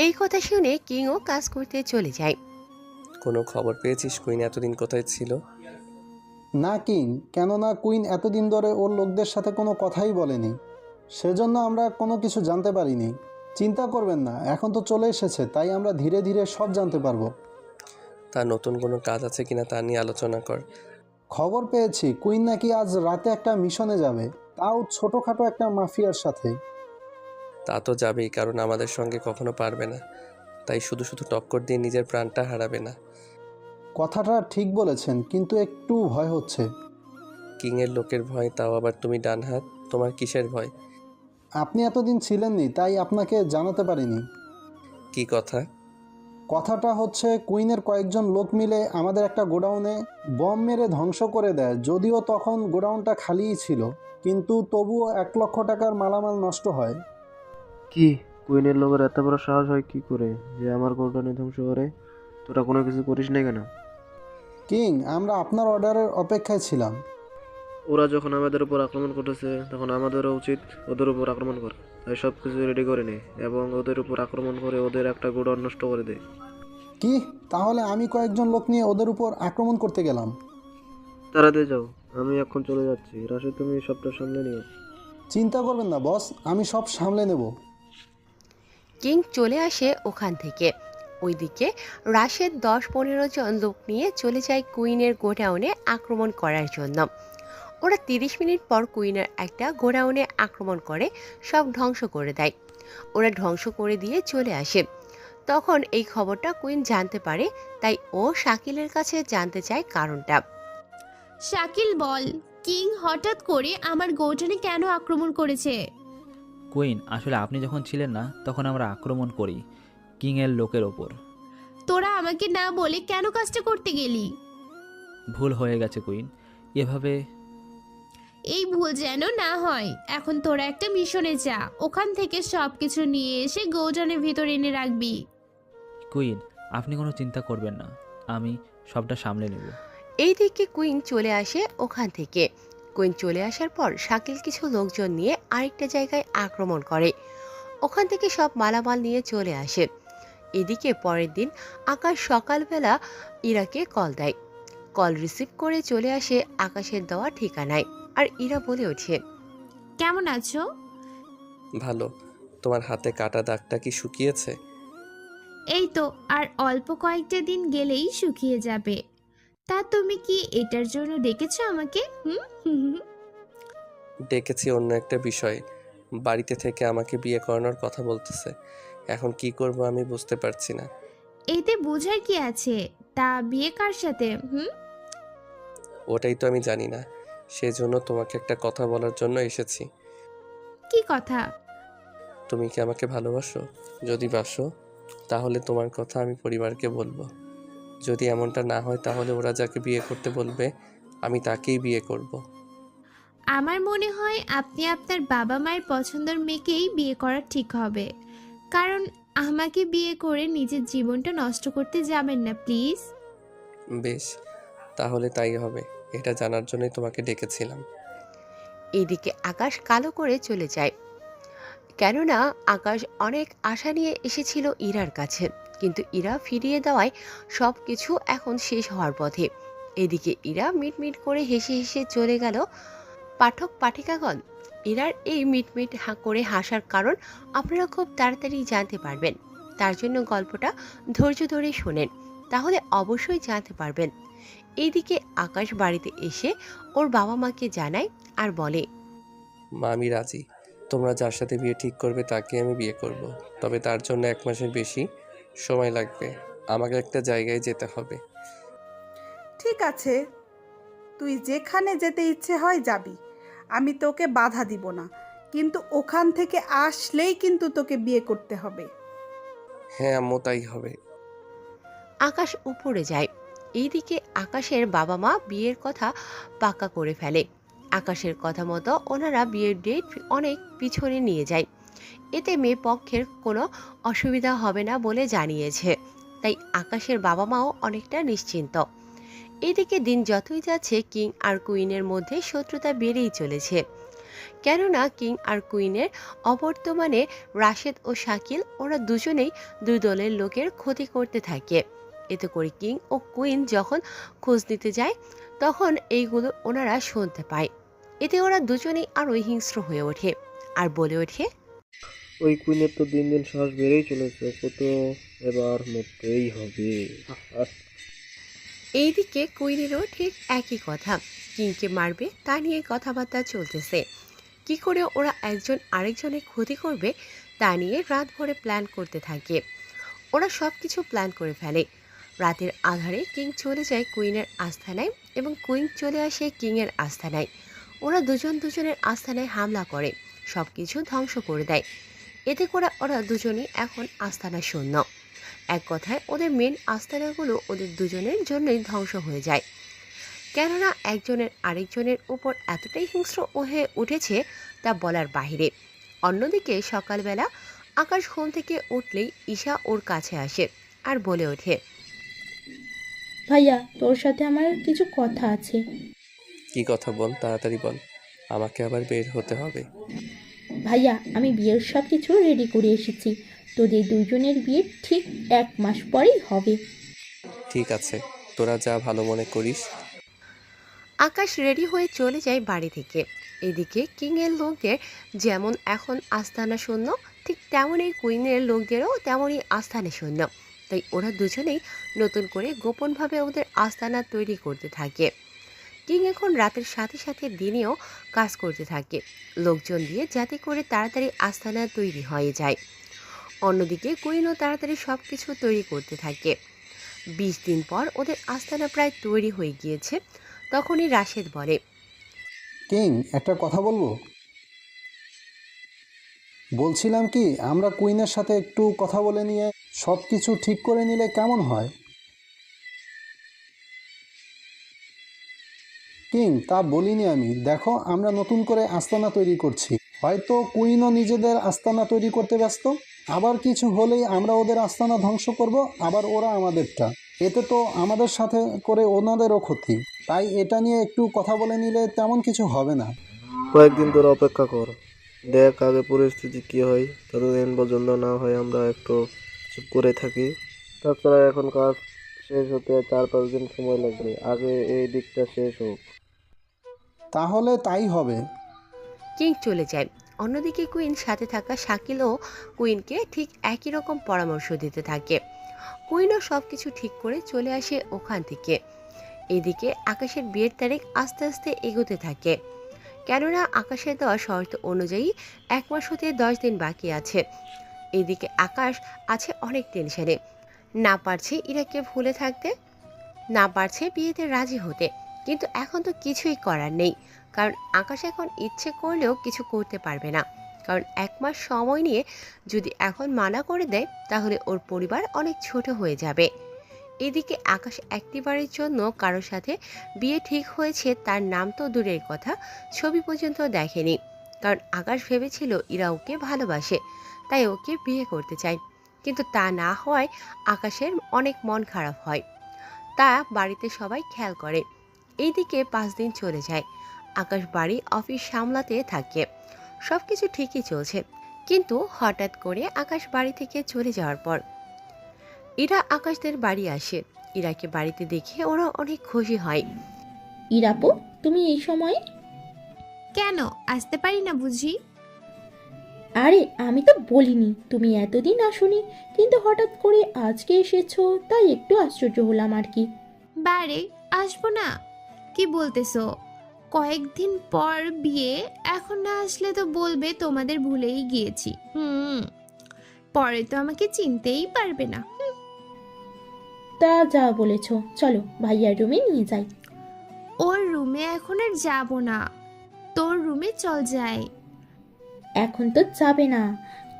এই কথা শুনে কিংও কাজ করতে চলে যায়। কোনো খবর পেয়েছিস কুইন এতদিন কোথায় ছিল? না কিং, কেননা কুইন এতদিন ধরে ওর লোকদের সাথে কোনো কথাই বলেনি, সেজন্য আমরা কোনো কিছু জানতে পারিনি। চিন্তা করবেন না, এখন তো চলে এসেছে, তাই আমরা ধীরে ধীরে সব জানতে পারবো। তার নতুন কোনো কাজ আছে কিনা তা নিয়ে আলোচনা কর। খবর পেয়েছি কুইন নাকি আজ রাতে একটা মিশনে যাবে, তাও ছোটোখাটো একটা মাফিয়ার সাথে। তা তো যাবেই, কারণ আমাদের সঙ্গে কখনো পারবে না, তাই শুধু শুধু টক্কর দিয়ে নিজের প্রাণটা হারাবে না। কথাটা ঠিক বলেছেন, কিন্তু একটু ভয় হচ্ছে। কিংয়ের লোকের ভয়, তাও আবার তুমি ডান হাত, তোমার কিসের ভয়? আপনি এতদিন ছিলেননি, তাই আপনাকে জানাতে পারিনি। কি কথা? কথাটা হচ্ছে কুইনের কয়েকজন লোক মিলে আমাদের একটা গোডাউনে বম মেরে ধ্বংস করে দেয়। যদিও তখন গোডাউনটা খালিই ছিল, কিন্তু তবুও 1 লক্ষ টাকার মালামাল নষ্ট হয়। কি কুইনের লোকের এত বড় সাহস হয় কি করে যে আমার গোডাউনে ধ্বংস করে? তোরা কোনো কিছু করিস না কেন? কিং, আমরা আপনার অর্ডারের অপেক্ষায় ছিলাম। ওরা যখন আমাদের উপর আক্রমণ করতেছে তখন আমাদেরও উচিত ওদের উপর আক্রমণ করা। তাই সব কিছু রেডি করে নে এবং ওদের উপর আক্রমণ করে ওদের একটা গোডাউন নষ্ট করে দে। কি, তাহলে আমি কয়েকজন লোক নিয়ে ওদের উপর আক্রমণ করতে গেলাম? তাড়াতাড়ি যাও, আমি এখন চলে যাচ্ছি। রাশি, তুমি সবটা সামলে নিও। চিন্তা করবেন না বস, আমি সব সামলে নেব। কিং চলে আসে ওখান থেকে। ওইদিকে রাশেদ 10-15 জন লোক নিয়ে চলে যায় কুইনের গোডাউনে আক্রমণ করার জন্য। ওরা 30 মিনিট পর কুইনের একটা গোডাউনে আক্রমণ করে সব ধ্বংস করে দেয়। ওরা ধ্বংস করে দিয়ে চলে আসে। তখন এই খবরটা কুইন জানতে পারে, তাই ও শাকিলের কাছে জানতে চায় কারণটা। শাকিল বল, কিং হঠাৎ করে আমার গোডাউনে কেন আক্রমণ করেছে? কুইন, আসলে আপনি যখন ছিলেন না তখন আমরা আক্রমণ করি কিংয়ের লোকের ওপর। তোরা আমাকে না বলে কেন কাজটা করতে গেলি? ভুল হয়ে গেছে কুইন, এভাবে। এই ভুল যেন না হয়। এখন তোরা একটা মিশনে যা, ওখান থেকে সবকিছু নিয়ে এসে গোডাউনের ভিতর এনে রাখবি। কুইন, আপনি কোনো চিন্তা করবেন না, আমি সবটা সামলে নেব। এইদিকে কুইন চলে আসে ওখান থেকে। কুইন চলে আসার পর শাকিল কিছু লোকজন নিয়ে আরেকটা জায়গায় আক্রমণ করে। ওখান থেকে সব মালামাল নিয়ে চলে আসে। এদিকে পরের দিন আকাশ সকালবেলা ইরাকে কল দেয়। কল রিসিভ করে চলে আসে আকাশের দেওয়া ঠিকানায়। আর ইরা বলে ওঠে, কেমন আছো? ভালো। তোমার হাতে কাটা দাগটা কি শুকিয়েছে? এই তো, আর অল্প কয়েকটা দিন গেলেই শুকিয়ে যাবে। তা তুমি কি এটার জন্য ডেকেছো আমাকে? ডেকেছি অন্য একটা বিষয়। বাড়িতে থেকে আমাকে বিয়ে করানোর কথা বলতেছে। এখন কি করব আমি বুঝতে পারছি না। এতে বোঝার কি আছে? তা বিয়ে কার সাথে? ওটাই তো আমি জানি না, সেজন্য তোমাকে একটা কথা বলার জন্য এসেছি। কি কথা? তুমি কি আমাকে ভালোবাসো? যদি বাসো তাহলে তোমার কথা আমি পরিবারকে বলবো। যদি এমনটা না হয় তাহলে ওরা যাকে বিয়ে করতে বলবে আমি তাকেই বিয়ে করব। আমার মনে হয় আপনি আপনার বাবা মায়ের পছন্দের মেয়েকেই বিয়ে করা ঠিক হবে, কারণ আমাকে বিয়ে করে নিজের জীবনটা নষ্ট করতে যাবেন না প্লিজ। বেশ, তাহলে তাই হবে। এটা জানার জন্যই তোমাকে ডেকেছিলাম। এদিকে আকাশ কালো করে চলে যায়। কেননা আকাশ অনেক আশা নিয়ে এসেছিল ইরার কাছে, কিন্তু ইরা ফিরিয়ে দেওয়ায় সব কিছু এখন শেষ হওয়ার পথে। এদিকে ইরা মিটমিট করে হেসে হেসে চলে গেল। পাঠক পাঠিকাগণ, ইরার এই মিটমিট করে হাসার কারণ আপনারা খুব তাড়াতাড়ি জানতে পারবেন। তার জন্য গল্পটা ধৈর্য ধরে শোনেন, তাহলে অবশ্যই জানতে পারবেন। এইদিকে আকাশ বাড়িতে এসে ওর বাবা মাকে জানায় আর বলে, মা, আমি রাজি। তোমরা যার সাথে বিয়ে ঠিক করবে তাকে আমি বিয়ে করব। তবে তার জন্য 1 মাসের বেশি সময় লাগবে। আমাকে একটা জায়গায় যেতে হবে। ঠিক আছে, তুই যেখানে যেতে ইচ্ছে হয় যাবি, আমি তোকে বাধা দিব না, কিন্তু ওখান থেকে আসলেই কিন্তু তোকে বিয়ে করতে হবে। হ্যাঁ আম্মু, তাই হবে। আকাশ উপরে যায়। এইদিকে আকাশের বাবা মা বিয়ের কথা পাকা করে ফেলে। আকাশের কথা মতো ওনারা বিয়ের ডেট অনেক পিছনে নিয়ে যায়। এতে মেয়ে পক্ষের কোনো অসুবিধা হবে না বলে জানিয়েছে, তাই আকাশের বাবা মাও অনেকটা নিশ্চিন্ত। এদিকে দিন যতই যাচ্ছে কিং আর কুইনের মধ্যে শত্রুতা বেড়েই চলেছে। কেননা কিং আর কুইনের অবর্তমানে রাশেদ ও শাকিল, ওরা দুজনেই দুই দলের লোকের ক্ষতি করতে থাকে। এতে করে কিং ও কুইন যখন খোঁজ নিতে যায় তখন এইগুলো ওনারা শুনতে পায়। এতে ওরা দুজনেই আরও হিংস্র হয়ে ওঠে আর বলে ওঠে, ওই কুইনের তো দিন দিন সাহস বেড়েই চলেছে, ওকে তো এবার মরতেই হবে। এইদিকে কুইনেরও ঠিক একই কথা, কিংকে মারবে তা নিয়ে কথাবার্তা চলতেছে। কি করে ওরা একজন আরেকজনের ক্ষতি করবে তা নিয়ে রাত ভরে প্ল্যান করতে থাকে। ওরা সব কিছু প্ল্যান করে ফেলে। রাতের আধারে কিং চলে যায় কুইনের আস্তানায় এবং কুইন চলে আসে কিংয়ের আস্তানায়। ওরা দুজন দুজনের আস্তানায় হামলা করে সব কিছু ধ্বংস করে দেয়। এতে করে ওরা দুজনেই এখন আস্তানা শূন্য। এক কথায় ওদের মেন আস্তানাগুলো ওদের দুজনের জন্যই ধ্বংস হয়ে যায়। কেননা একজনের আরেকজনের উপর এতটাই হিংস্র হয়ে উঠেছে তা বলার বাহিরে। অন্যদিকে সকালবেলা আকাশ ঘুম থেকে উঠলেই ঈশা ওর কাছে আসে আর বলে ওঠে, ভাইয়া, তোর সাথে আমার কিছু কথা আছে। কি কথা বল, তাড়াতাড়ি বল, আমাকে আবার বের হতে হবে। ভাইয়া, আমি বিয়ের সব কিছু রেডি করে এসেছি। তোদের দুজনের বিয়ে ঠিক 1 মাস পরেই হবে। ঠিক আছে, তোরা যা ভালো মনে করিস। আকাশ রেডি হয়ে চলে যায় বাড়ি থেকে। এদিকে কিংয়ের লোকদের যেমন এখন আস্তানা শূন্য, ঠিক তেমনই কুইনের লোকদেরও তেমনই আস্তানা শূন্য। তাই ওরা দুজনেই নতুন করে গোপনভাবে ওদের আস্তানা তৈরি করতে থাকে। কিং এখন রাতের সাথে সাথে দিনেও কাজ করতে থাকে লোকজন দিয়ে, যাতে করে তাড়াতাড়ি আস্তানা তৈরি হয়ে যায়। অন্যদিকে কুইনও তাড়াতাড়ি সব কিছু তৈরি করতে থাকে। 20 দিন পর ওদের আস্তানা প্রায় তৈরি হয়ে গিয়েছে। তখনই রাশেদ বলে, কিং, একটা কথা বলবো? বলছিলাম কি, আমরা কুইনের সাথে একটু কথা বলে নিয়ে সব কিছু ঠিক করে নিলে কেমন হয়? কিং, তা বলিনি আমি। দেখো, আমরা নতুন করে আস্তানা তৈরি করছি। হয়তো কুইনও নিজেদের আস্তানা তৈরি করতে ব্যস্ত। আবার কিছু হলেই আমরা ওদের আস্তানা ধ্বংস করব, আবার ওরা আমাদেরটা। এতে তো আমাদের সাথে করে ওনাদেরও ক্ষতি। তাই এটা নিয়ে একটু কথা বলে নিলে তেমন কিছু হবে না। কয়েকদিন ধরে অপেক্ষা কর, দেখ আগে পরিস্থিতি কি হয়। ততদিন পর্যন্ত না হয় আমরা একটু চুপ করে থাকি। তাছাড়া এখন কাজ শেষ হতে 4-5 দিন সময় লাগবে, আগে এই দিকটা শেষ হোক। তাহলে তাই হবে। কিং চলে যায়। অন্যদিকে কুইন সাথে থাকা শাকিলও কুইনকে ঠিক একই রকম পরামর্শ দিতে থাকে। কুইনও সব কিছু ঠিক করে চলে আসে ওখান থেকে। এদিকে আকাশের বিয়ের তারিখ আস্তে আস্তে এগোতে থাকে। কেননা আকাশের দেওয়া শর্ত অনুযায়ী 1 মাস হতে 10 দিন বাকি আছে। এদিকে আকাশ আছে অনেক টেনশনে। না পারছে ইরাকে ভুলে থাকতে, না পারছে বিয়েতে রাজি হতে, কিন্তু এখন তো কিছুই করার নেই। কারণ আকাশ এখন ইচ্ছে করলেও কিছু করতে পারবে না। কারণ 1 মাস সময় নিয়ে যদি এখন মানা করে দেয় তাহলে ওর পরিবার অনেক ছোট হয়ে যাবে। এদিকে আকাশ একটিবারের জন্য কারোর সাথে বিয়ে ঠিক হয়েছে তার নাম তো দূরের কথা, ছবি পর্যন্ত দেখেনি। কারণ আকাশ ভেবেছিল ইরা ওকে ভালোবাসে, তাই ওকে বিয়ে করতে চায়। কিন্তু তা না হওয়ায় আকাশের অনেক মন খারাপ হয়। তা বাড়িতে সবাই খেয়াল করে। এইদিকে 5 দিন চলে যায়। আকাশ বাড়ি অফিস সামলাতে থাকে। সব কিছু ঠিকই চলছে, কিন্তু হঠাৎ করে আকাশ বাড়ি থেকে চলে যাওয়ার পর ইরা আকাশদের বাড়ি আসে। ইরাকে বাড়িতে দেখে ওরা অনেক খুশি হয়। ইরাপু, তুমি এই সময়ে? কেন আসতে পারি না বুঝি? আরে আমি তো বলিনি তুমি এতদিন আসোনি, কিন্তু হঠাৎ করে আজকে এসেছো, তাই একটু আশ্চর্য হলাম আর কি। বারে আসবো না? কি বলতেছো? কয়েকদিন পর বিয়ে, এখন না আসলে তো বলবে তোমাদের ভুলেই গিয়েছি। পরে তো আমাকে চিনতেই পারবে না। তা যা বলেছো, চলো ভাইয়ার রুমে নিয়ে যাই। ওর রুমে এখন আর যাবো না, তোর রুমে চল যাই। এখন তো যাবে না।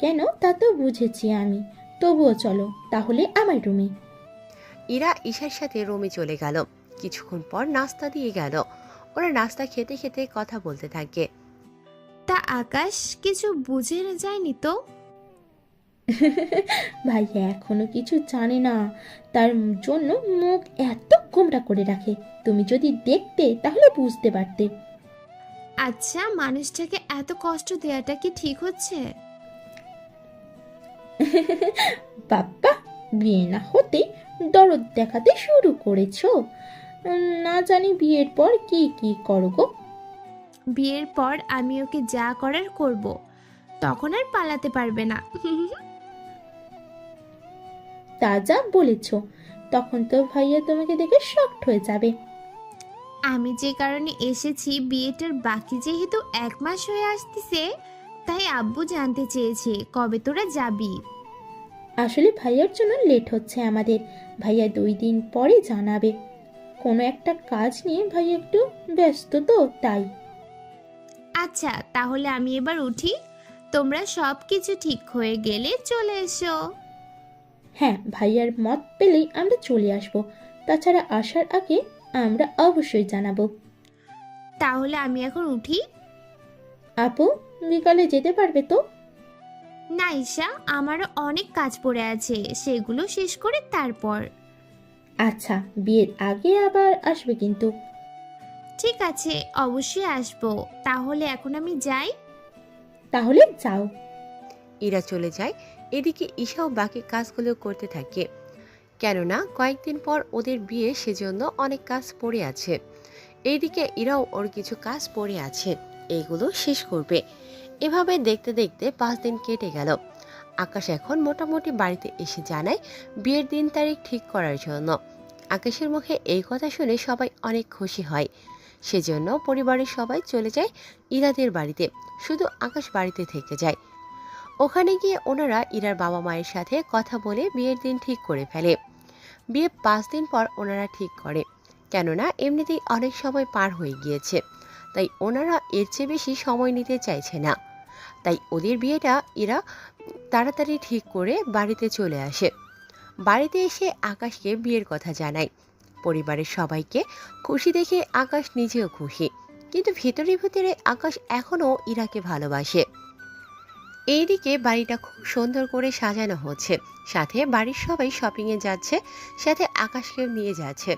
কেন তা তো বুঝেছি আমি, তবুও চলো তাহলে আমার রুমে। ইরা ঈশার সাথে রুমে চলে গেল। কিছুক্ষণ পর নাস্তা দিয়ে গেল। ওরা নাস্তা খেতে খেতে কথা বলতে থাকে। তা আকাশ কিছু বুঝে যায়নি তো? ভাইয়া এখনো কিছু জানে না, তার জন্য মুখ এত গোমড়া করে রাখে। তুমি যদি দেখতে তাহলে বুঝতে পারতে। আচ্ছা, মানুষটাকে এত কষ্ট দেওয়াটা কি ঠিক হচ্ছে? বাপ্পা, বিয়ে না হতে দরদ দেখাতে শুরু করেছো। না জানি বিয়ের পর কি কি করো গো। বিয়ের পর আমি ওকে যা করার করব, তখন আর পালাতে পারবে না। তা যা বলেছো, তখন তো ভাইয়া তোমাকে দেখে শকড হয়ে যাবে। আমি যে কারণে এসেছি, বিয়েটার বাকি যেহেতু 1 মাস হয়ে আসতেছে, তাই আব্বু জানতে চেয়েছে কবে তোরা যাবি। আসলে ভাইয়ার জন্য লেট হচ্ছে আমাদের। ভাইয়া 2 দিন পরে জানাবে। কোনো একটা কাজ নিয়ে ভাইয়া একটু ব্যস্ত তো, তাই। আচ্ছা, তাহলে আমি এবার উঠি। তোমরা সব কিছু ঠিক হয়ে গেলে চলে এসো। হ্যাঁ, ভাইয়ার মত পেলেই আমরা চলে আসব। তাছাড়া আসার আগে আমরা অবশ্যই জানাবো। তাহলে আমি এখন উঠি। আপু, বিকালে যেতে পারবে তো? না ঈশা, আমারও অনেক কাজ পড়ে আছে, সেগুলো শেষ করে তারপর। আচ্ছা, বিয়ের আগে আবার আসবে কিন্তু। ঠিক আছে, অবশ্যই আসবো। তাহলে এখন আমি যাই। তাহলে যাও। ইরা চলে যায়। এদিকে ঈশাও বাকি কাজগুলো করতে থাকে, কেননা কয়েকদিন পর ওদের বিয়ে, সেজন্য অনেক কাজ পড়ে আছে। এইদিকে ইরাও ওর কিছু কাজ পড়ে আছে, এইগুলো শেষ করবে। এভাবে দেখতে দেখতে 5 দিন কেটে গেল। আকাশ এখন মোটামুটি বাড়িতে এসে জানায় বিয়ের দিন তারিখ ঠিক করার জন্য। আকাশের মুখে এই কথা শুনে সবাই অনেক খুশি হয়। সেজন্য পরিবারের সবাই চলে যায় ইরাদের বাড়িতে, শুধু আকাশ বাড়িতে থেকে যায়। ওখানে গিয়ে ওনারা ইরার বাবা মায়ের সাথে কথা বলে বিয়ের দিন ঠিক করে ফেলে। বিয়ে 5 দিন পর ওনারা ঠিক করে, কেননা এমনিতেই অনেক সময় পার হয়ে গিয়েছে, তাই ওনারা এর চেয়ে বেশি সময় নিতে চাইছে না। তাই ওদের বিয়েটা ইরা তাড়াতাড়ি ঠিক করে বাড়িতে চলে আসে। বাড়িতে এসে আকাশকে বিয়ের কথা জানায়। পরিবারের সবাইকে খুশি দেখে আকাশ নিজেও খুশি, কিন্তু ভিতরে ভিতরে আকাশ এখনও ইরাকে ভালোবাসে। এইদিকে বাড়িটা খুব সুন্দর করে সাজানো হচ্ছে, সাথে বাড়ির সবাই শপিংয়ে যাচ্ছে, সাথে আকাশকেও নিয়ে যাচ্ছে।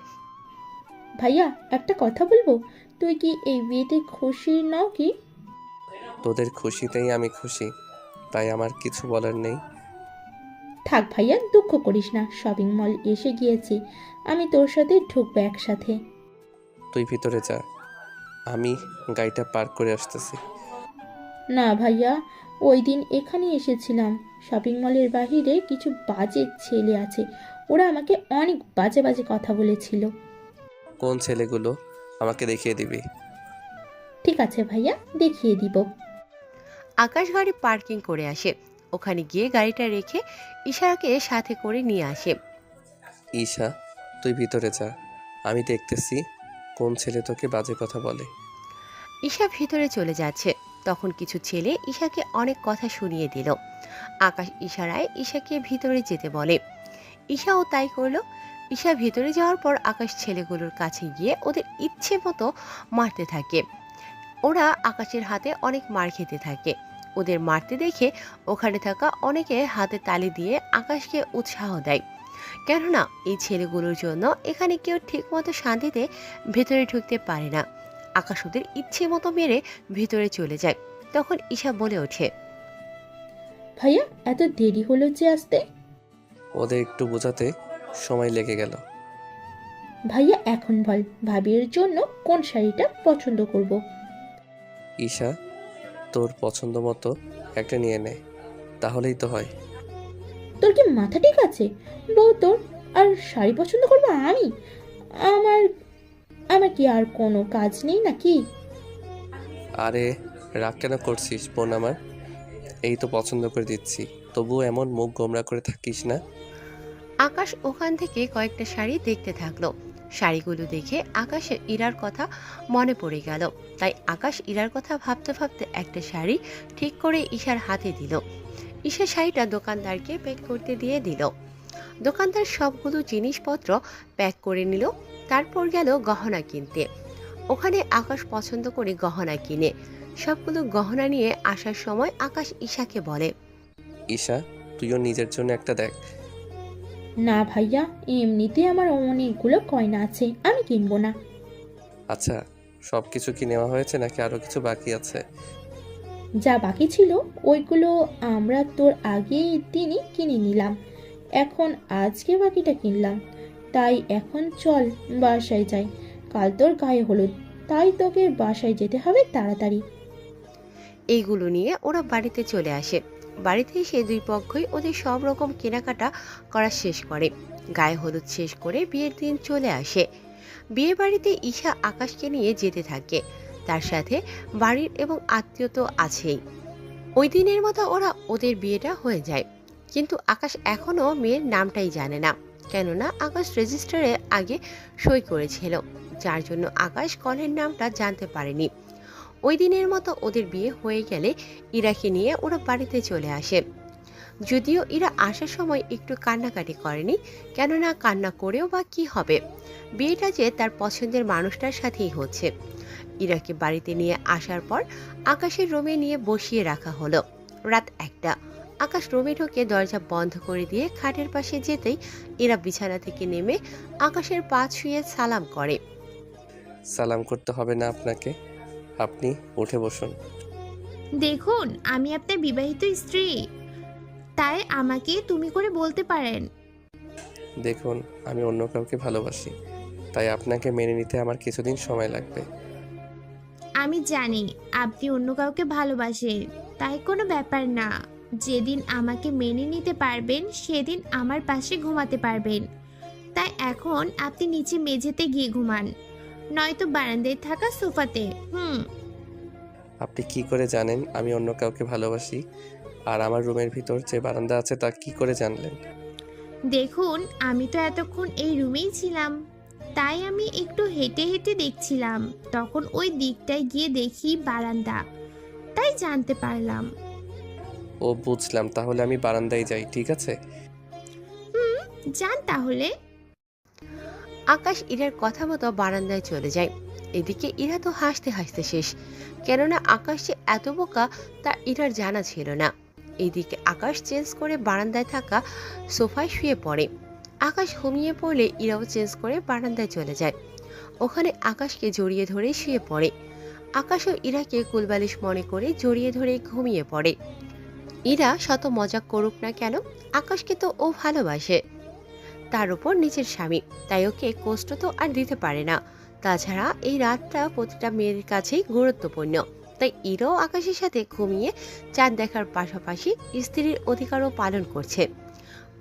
ভাইয়া, একটা কথা বলবো, তুই কি এই বিয়েতে খুশি নাও কি? তোদের খুশিতেই আমি খুশি, তাই আমার কিছু বলার নেই। থাক ভাইয়া, দুঃখ করিস না, শপিং মল এসে গিয়েছি, আমি তোর সাথে ঢুকবো একসাথে। তুই ভিতরে যা, আমি গাড়িটা পার্ক করে আসতেছি। না ভাইয়া, ওই দিন এখানে এসেছিলাম, শপিং মলের বাহিরে কিছু বাজে ছেলে আছে, ওরা আমাকে অনেক বাজে বাজে কথা বলেছিল। কোন ছেলেগুলো আমাকে দেখিয়ে দিবি? ঠিক আছে ভাইয়া, দেখিয়ে দিব। আকাশ গাড়ি পার্কিং করে আসে। ওখানে গিয়ে গাড়িটা রেখে ঈশাকে সাথে করে নিয়ে আসে। ঈশা, তুই ভিতরে যা, আমি দেখতেছি কোন ছেলে তোকে বাজে কথা বলে। ঈশা ভিতরে চলে যাচ্ছে, তখন কিছু ছেলে ঈশাকে অনেক কথা শুনিয়ে দিল। আকাশ ইশারায় ঈশাকে ভিতরে যেতে বলে। ঈশাও তাই করলো। ঈশা ভেতরে যাওয়ার পর আকাশ ছেলেগুলোর কাছে গিয়ে ওদের ইচ্ছে মতো মারতে থাকে। ওরা আকাশের হাতে অনেক মার খেতে থাকে। ওদের মারতে দেখে ওখানে থাকা অনেকে হাতে তালি দিয়ে আকাশকে উৎসাহ দেয়, কেননা এই ছেলেগুলোর জন্য এখানে কেউ ঠিকমতো শান্তিতে ভেতরে ঢুকতে পারে না। আকাশ ওদের ইচ্ছে মতো মেরে ভেতরে চলে যায়। তখন ঈশা বলে ওঠে, ভাইয়া এত দেরি হলো যে আসতে? ওদের একটু বোঝাতে সময় লেগে গেল। ভাইয়া এখন বল ভাবির জন্য কোন শাড়িটা পছন্দ করব। ঈশা, তোর পছন্দ মতো একটা নিয়ে নে, তাহলেই তো হয়। তোর কি মাথা ঠিক আছে? বউ তোর আর শাড়ি পছন্দ করবো আমি? আমার আমার কি আর কোনো কাজ নেই নাকি? আরে রাগ কেন করছিস বোন আমার? এই তো পছন্দ করে দিচ্ছি, তবুও এমন মুখ গোমরা করে থাকিস না। আকাশ ওখান থেকে কয়েকটা শাড়ি দেখতে থাকলো। শাড়িগুলো দেখে আকাশের ইরার কথা মনে পড়ে গেল। তাই আকাশ ইরার কথা ভাবতে ভাবতে একটা শাড়ি ঠিক করে ঈশার হাতে দিল। ঈশা শাড়িটা দোকানদারকে প্যাক করতে দিয়ে দিল। দোকানদার সবগুলো জিনিসপত্র প্যাক করে নিল। তারপর গেল গহনা কিনতে। ওখানে আকাশ পছন্দ করে গহনা কিনে সবগুলো গহনা নিয়ে আসার সময় আকাশ ঈশাকে বলে, ঈশা, তুইও নিজের জন্য একটা দেখ। না ভাইয়া, এমনিতে আমার অনেকগুলো গয়না আছে, আমি কিনবো না। আচ্ছা, সব কিছু কি নেওয়া হয়েছে নাকি আরো কিছু বাকি আছে? যা বাকি ছিল ওইগুলো আমরা তোর আগের দিনই কিনে নিলাম। এখন আজকে বাকিটা কিনলাম। তাই এখন চল বাসায় যাই। কাল তোর গায়ে হলুদ, তাই তোকে বাসায় যেতে হবে তাড়াতাড়ি। এইগুলো নিয়ে ওরা বাড়িতে চলে আসে। বাড়িতে এসে দুই পক্ষই ওদের সব রকম কেনাকাটা করা শেষ করে। গায়ে হলুদ শেষ করে বিয়ের দিন চলে আসে। বিয়ে বাড়িতে ঈশা আকাশকে নিয়ে যেতে থাকে। তার সাথে বাড়ির এবং আত্মীয় তো আছেই। ওই দিনের মতো ওদের বিয়েটা হয়ে যায়। কিন্তু আকাশ এখনও মেয়ের নামটাই জানে না, কেননা আকাশ রেজিস্টারে আগে সই করেছিল, যার জন্য আকাশ কনের নামটা জানতে পারেনি। ওই দিনের মতো ওদের বিয়ে হয়ে গেলে ইরাকে নিয়ে ওরা বাড়িতে চলে আসে। যদিও ইরা আসার সময় একটু কান্নাকাটি করেনি, কেননা কান্না করেও বা কি হবে, বিয়েটা যে তার পছন্দের মানুষটার সাথেই হচ্ছে। ইরাকে বাড়িতে নিয়ে আসার পর আকাশের রুমে নিয়ে বসিয়ে রাখা হলো। রাত 1টা। আকাশ রুমে ঢুকে দরজা বন্ধ করে দিয়ে খাটের পাশে যেতেই ইরা বিছানা থেকে নেমে আকাশের পা ছুঁয়ে সালাম করে। সালাম করতে হবে না আপনাকে, আপনি উঠে বসুন। দেখুন, আমি আপনার বিবাহিত স্ত্রী, তাই আমাকে তুমি করে বলতে পারেন। দেখুন, আমি অন্য কাউকে ভালোবাসি, তাই আপনাকে মেনে নিতে আমার কিছুদিন সময় লাগবে। আমি জানি আপনি অন্য কাউকে ভালোবাসেন, তাই কোনো ব্যাপার না। যেদিন আমাকে মেনে নিতে পারবেন সেদিন আমার পাশে ঘুমাতে পারবেন। তাই এখন আপনি নিচে মেঝেতে গিয়ে ঘুমান, নয়তো বারান্দায় থাকা সোফাতে। আপনি কি করে জানেন আমি অন্য কাউকে ভালোবাসি? আর আমার রুমের ভিতর যে বারান্দা আছে তা কি করে জানলেন? দেখুন, আমি তো এতক্ষণ এই রুমেই ছিলাম, তাই আমি একটু হেঁটে হেঁটে দেখছিলাম। তখন ওই দিকটায় গিয়ে দেখি বারান্দা, তাই জানতে পারলাম। ও বুঝলাম, তাহলে আমি বারান্দায় যাই, ঠিক আছে? যান তাহলে। আকাশ ইরার কথা মতো বারান্দায় চলে যায়। এদিকে ইরা তো হাসতে হাসতে শেষ, কেননা আকাশ যে এত বোকা তা ইরার জানা ছিল না। এদিকে আকাশ চেঞ্জ করে বারান্দায় থাকা সোফায় শুয়ে পড়ে। আকাশ ঘুমিয়ে পড়লে ইরাও চেঞ্জ করে বারান্দায় চলে যায়। ওখানে আকাশকে জড়িয়ে ধরে শুয়ে পড়ে। আকাশও ইরাকে কুলবালিশ মনে করে জড়িয়ে ধরে ঘুমিয়ে পড়ে। ইরা শত মজা করুক না কেন, আকাশকে তো ও ভালোবাসে, তার উপর নিজের স্বামী, তাই ওকে কষ্ট তো আর দিতে পারে না। তাছাড়া এই রাতটা প্রতিটা মেয়ের কাছেই গুরুত্বপূর্ণ, তাই ইরাও আকাশের সাথে ঘুমিয়ে চাঁদ দেখার পাশাপাশি স্ত্রীর অধিকারও পালন করছে।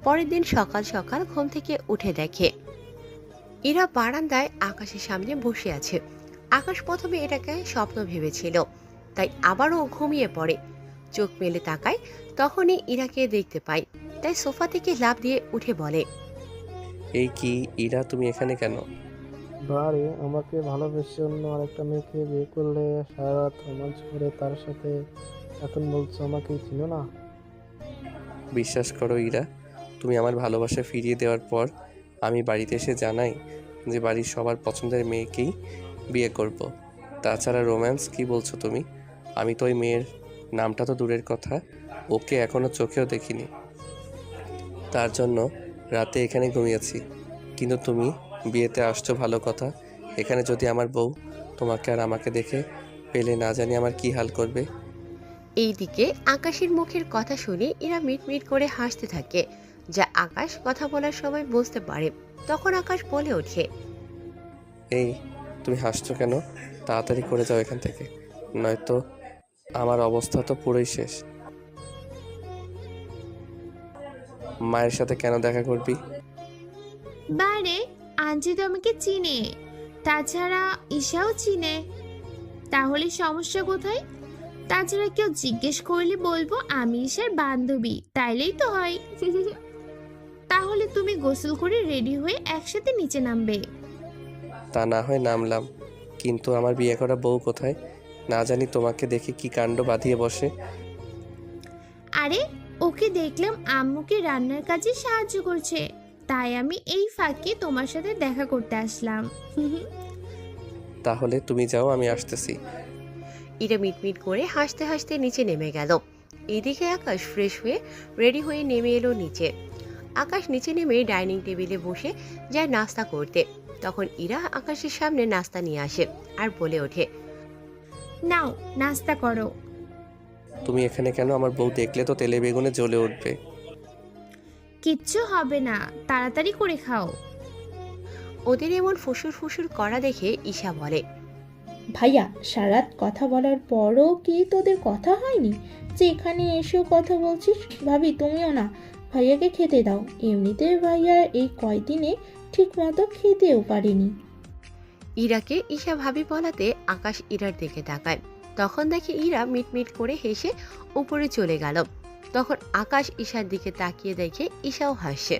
পরের দিন সকাল সকাল ঘুম থেকে উঠে দেখে ইরা বারান্দায় আকাশের সামনে বসে আছে। আকাশ প্রথমে এটাকে স্বপ্ন ভেবেছিল, তাই আবারও ঘুমিয়ে পড়ে। চোখ মেলে তাকায়, তখনই ইরাকে দেখতে পায়, তাই সোফা থেকে লাফ দিয়ে উঠে বলে, এই কি ইরা, তুমি এখানে কেন? বারে আমাকে ভালোবেসে অন্য আরেকটা মেয়েকে বিয়ে করলে সারা রাত রোমাঞ্চ করে তার সাথে, এখন বলছো আমাকে চিনো না? বিশ্বাস করো ইরা, তুমি আমার ভালোবাসা ফিরিয়ে দেওয়ার পর আমি বাড়িতে এসে জানাই যে বাড়ির সবার পছন্দের মেয়েকেই বিয়ে করব। তাছাড়া রোম্যান্স কি বলছো তুমি? আমি তো ওই মেয়ের নামটা তো দূরের কথা, ওকে এখনও চোখেও দেখিনি। তার জন্য রাতে এখানে ঘুমিয়েছি। কিন্তু তুমি বিয়েতে আসছো ভালো কথা, এখানে যদি আমার বউ তোমাকে আর আমাকে দেখে পেলে না জানি আমার কি হাল করবে। এইদিকে আকাশের মুখের কথা শুনে ইরা মিটমিট করে হাসতে থাকে, যা আকাশ কথা বলার সময় বুঝতে পারে। তখন আকাশ বলে ওঠে, এই তুমি হাসছো কেন? তাড়াতাড়ি করে যাও এখান থেকে, নয়তো আমার অবস্থা তো পুরোই শেষ। মায়ের সাথে কেন দেখা করবি? বারে আঞ্জি তো আমাকে চিনে, তাছাড়া ঈশাও চিনে, তাহলে সমস্যা কোথায়? তাছাড়া কেউ জিজ্ঞেস করলে বলবো আমি ঈশার বান্ধবী, তাইলেই তো হয়। তাহলে তুমি গোসল করে রেডি হয়ে একসাথে নিচে নামবে। তা না হয় নামলাম, কিন্তু আমার বিয়ে করা বউ কোথায়? না জানি তোমাকে দেখে কি কাণ্ড বাঁধিয়ে বসে। আরে ওকে দেখলাম আম্মুকে রান্নার কাজে সাহায্য করছে, তাই আমি এই ফাঁকে তোমার সাথে দেখা করতে আসলাম। তাহলে তুমি যাও, আমি আসতেছি। ইরা মিটমিট করে হাসতে হাসতে নিচে নেমে গেল। এদিকে আকাশ ফ্রেশ হয়ে রেডি হয়ে নেমে এলো নিচে। আকাশ নিচে নেমে ডাইনিং টেবিলে বসে যায় নাস্তা করতে। তখন ইরা আকাশের সামনে নাস্তা নিয়ে আসে আর বলে ওঠে, নাও নাস্তা করো। তুমি এখানে কেন? আমার বউ দেখলে তো তেলে বেগুনে জ্বলে উঠবে। কিচ্ছু হবে না, তাড়াতাড়ি করে খাও। ওদের এমন ফুসুর ফুসুর করা দেখে ঈশা বলে, ভাইয়া সারাত কথা বলার পরও কি তোদের কথা হয়নি যে এখানে এসেও কথা বলছিস? ভাবি তুমিও না, ভাইয়াকে খেতে দাও। এমনিতে ভাইয়া এই কয়দিনে ঠিক মতো খেতেও পারেনি। ইরাকে ঈশা ভাবি বলাতে আকাশ ইরার দিকে তাকায়। তখন দেখে ইরা মিটমিট করে হেসে উপরে চলে গেল। তখন আকাশ ঈশার দিকে তাকিয়ে দেখে ঈশাও হাসছে।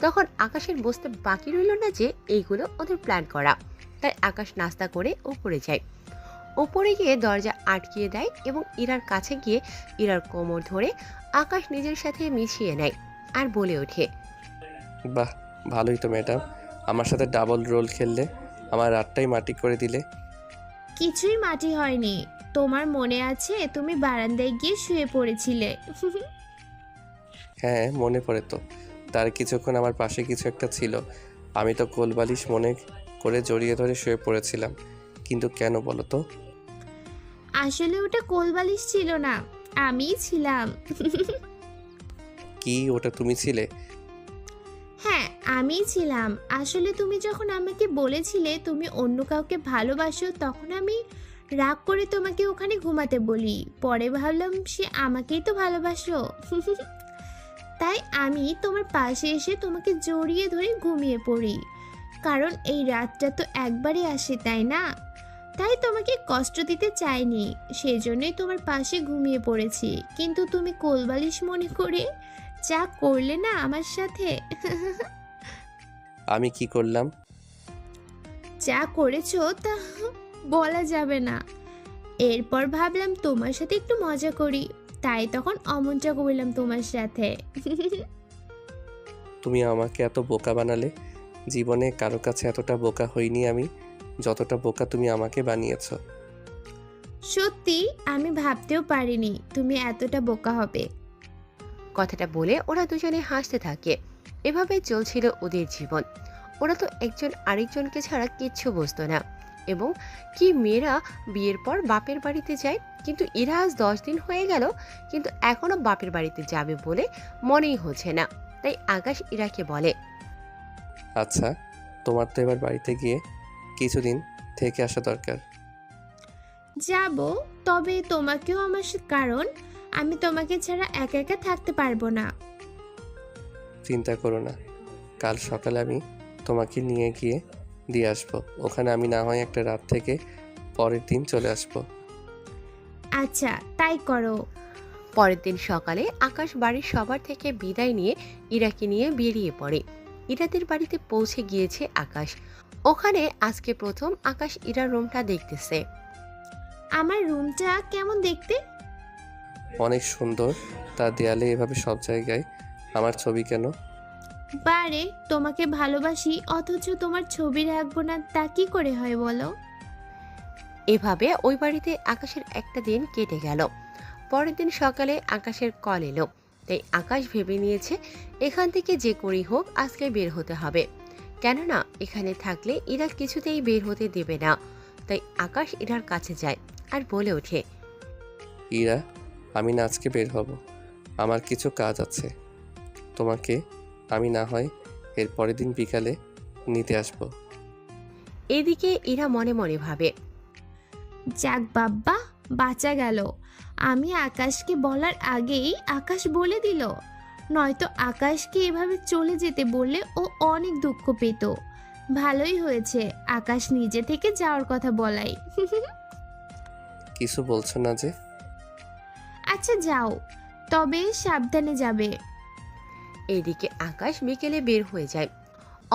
তখন আকাশের বুঝতে বাকি রইল না যে এইগুলো ওদের প্ল্যান করা। তাই আকাশ নাস্তা করে উপরে যায়। উপরে গিয়ে দরজা আটকিয়ে দেয় এবং ইরার কাছে গিয়ে ইরার কোমর ধরে আকাশ নিজের সাথে মিশিয়ে নেয় আর বলে ওঠে, বাহ, ভালোই তো ম্যাডাম, আমার সাথে ডাবল রোল খেললে, আমার রাতটাই মাটি করে দিলে। কিছুই মাটি হয়নি, তোমার মনে আছে তুমি বারান্দায় গিয়ে শুয়ে পড়েছিলে? হ্যাঁ মনে পড়ে তো। তার কিছুক্ষণ আমার পাশে কিছু একটা ছিল, আমি তো কোলবালিশ মনে করে জড়িয়ে ধরে শুয়ে পড়েছিলাম। কিন্তু কেন বলো তো? আসলে ওটা কোলবালিশ ছিল না, আমিই ছিলাম। কি ওটা তুমি ছিলে? হ্যাঁ আমিই ছিলাম। আসলে তুমি যখন আমাকে বলেছিলে তুমি অন্য কাউকে ভালোবাসো, তখন আমি রাগ করে তোমাকে ওখানে ঘুমাতে বলি। পরে ভাবলাম সে আমাকেই তো ভালোবাসো। তাই আমি তোমার পাশে এসে তোমাকে জড়িয়ে ধরে ঘুমিয়ে পড়ি, কারণ এই রাতটা তো একবারই আসে তাই না? তাই তোমাকে কষ্ট দিতে চাইনি, সেজন্যই তোমার পাশে ঘুমিয়ে পড়েছি। কিন্তু তুমি কোলবালিশ মনে করে যা করলে না আমার সাথে। আমি কি করলাম? যা করেছো তা বলা যাবে না। এরপর ভাবলাম তোমার সাথে একটু মজা করি, তাই তখন অমনটা করলাম তোমার সাথে। তুমি আমাকে এত বোকা বানালে। জীবনে কারো কাছে এতটা বোকা হইনি আমি, যতটা বোকা তুমি আমাকে বানিয়েছো। সত্যি আমি ভাবতেও পারিনি তুমি এতটা বোকা হবে। কথাটা বলে ওরা দুজনে হাসতে থাকে। এভাবে চলছিল ওদের জীবন। ওরা তো একজন আরেকজনকে ছাড়া কিচ্ছু বুঝতো না। এবং কি মেয়েরা বিয়ের পর বাপের বাড়িতে যায়, কিন্তু এরা আজ 10 দিন হয়ে গেল কিন্তু এখনো বাপের বাড়িতে যাবে বলে মনেই হচ্ছে না। তাই আকাশ ইরাকে বলে, আচ্ছা, তোমার তো এবার বাড়িতে গিয়ে কিছুদিন থেকে আসা দরকার। যাব, তবে তোমাকেও আমার কারণ আমি তোমাকে ছাড়া একা একা থাকতে পারবো না। চিন্তা করো না, কাল সকালে আমি তোমাকে নিয়ে গিয়ে দিয়ে আসবো। ওখানে আমি না হয় একটা রাত থেকে পরের দিন চলে আসবো। আচ্ছা তাই করো। পরের দিন সকালে আকাশ বাড়ির সবার থেকে বিদায় নিয়ে ইরাকে নিয়ে বেরিয়ে পড়ে। ইরাদের বাড়িতে পৌঁছে গিয়েছে আকাশ। ওখানে আজকে প্রথম আকাশ ইরার রুমটা দেখতেছে। আমার রুমটা কেমন দেখতে? অনেক সুন্দর। তার দেয়ালে এভাবে সব জায়গায় আমার ছবি কেন? বারে, তোমাকে ভালোবাসি অথচ তোমার ছবি রাখবো না, তা কি করে হয় বলো? এভাবে ওই বাড়িতে আকাশের একটা দিন কেটে গেল। পরের দিন সকালে আকাশের কল এলো, তাই আকাশ ভেবে নিয়েছে এখান থেকে যে করেই হোক আজকে বের হতে হবে, কেননা এখানে থাকলে ইরা কিছুতেই বের হতে দেবে না। তাই আকাশ ইরার কাছে যায় আর বলে ওঠে, ইরা, আমি না আজকে বের হব, আমার কিছু কাজ আছে। তোমাকে আমি না হয় এর পরের দিন বিকালে নিতে আসবো। এদিকে ইরা মনে মনে ভাবে, যাক বাব্বা, বাঁচা গেল। আমি আকাশকে বলার আগেই আকাশ বলে দিল, নয়তো আকাশকে এভাবে চলে যেতে বললে ও অনেক দুঃখ পেত। ভালোই হয়েছে আকাশ নিজে থেকে যাওয়ার কথা বলাই। কিছু বলছো না যে? আচ্ছা যাও, তবে সাবধানে যাবে। এইদিকে আকাশ বিকেলে বের হয়ে যায়।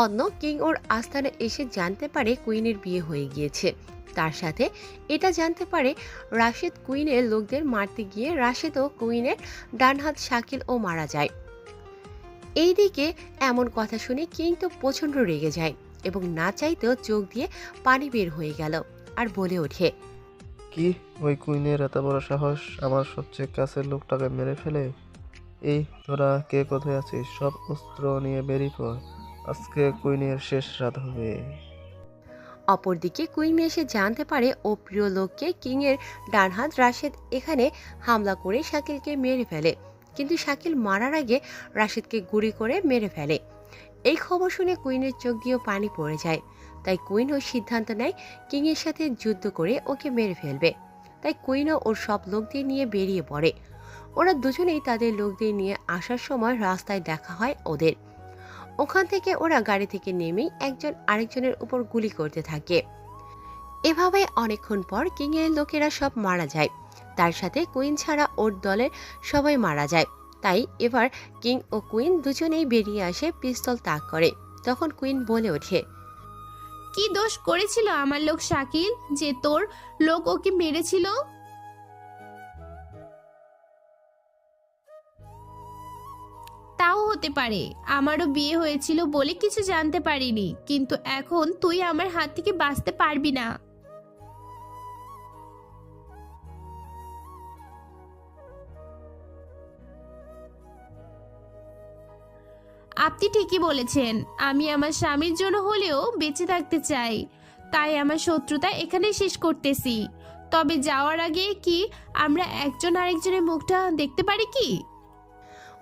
অন্য কিং ওর আস্থানে এসে জানতে পারে কুইনের বিয়ে হয়ে গিয়েছে। তার সাথে এটা জানতে পারে রাশেদ কুইনের লোকদের মারতে গিয়ে রাশেদ ও কুইনের ডান হাত শাকিল ও মারা যায়। এইদিকে এমন কথা শুনে কিং তো প্রচণ্ড রেগে যায় এবং না চাইতেও চোখ দিয়ে পানি বের হয়ে গেল আর বলে ওঠে, কি ওই কুইনের এত বড় সাহস আমার সবচেয়ে কাছের লোকটাকে মেরে ফেলে? এই তোরা কে কোথায় আছিস? সব অস্ত্র নিয়ে বেরিয়ে পড়, আজকে কুইনের শেষ রাত হবে। অপরদিকে কুইন এসে জানতে পারে ও প্রিয় লোককে কিং এর ডান হাত রাশেদ এখানে হামলা করে শাকিলকে মেরে ফেলে, কিন্তু শাকিল মারার আগে রাশেদকে গুলি করে মেরে ফেলে। এই খবর শুনে কুইনের চোখ দিয়েও পানি পড়ে যায়। তাই কুইনও সিদ্ধান্ত নেয় কিং এর সাথে যুদ্ধ করে ওকে মেরে ফেলবে। তাই কুইনও ওর সব লোকদের নিয়ে বেরিয়ে পড়ে। ওরা দুজনেই তাদের লোকদের নিয়ে আসার সময় রাস্তায় দেখা হয় ওদের। ওখান থেকে ওরা গাড়ি থেকে নেমেই একজন আরেকজনের উপর গুলি করতে থাকে। এভাবে অনেকক্ষণ পর কিং এর লোকেরা সব মারা যায়, তার সাথে কুইন ছাড়া ওর দলের সবাই মারা যায়। তাই এবার কিং ও কুইন দুজনেই বেরিয়ে আসে পিস্তল তাক করে। তখন কুইন বলে ওঠে, কি দোষ করেছিল আমার লোক শাকিল যে তোর লোক ওকে মেরেছিল? তাও হতে পারে, আমারও বিয়ে হয়েছিল বলে কিছু জানতে পারিনি, কিন্তু এখন তুই আমার হাত থেকে বাঁচতে পারবি না। আপনি ঠিকই বলেছেন, আমি আমার স্বামীর জন্য হলেও বেঁচে থাকতে চাই, তাই আমার শত্রুতা এখানে শেষ করতেছি। তবে যাওয়ার আগে কি আমরা একজন আরেকজনের মুখটা দেখতে পারি কি?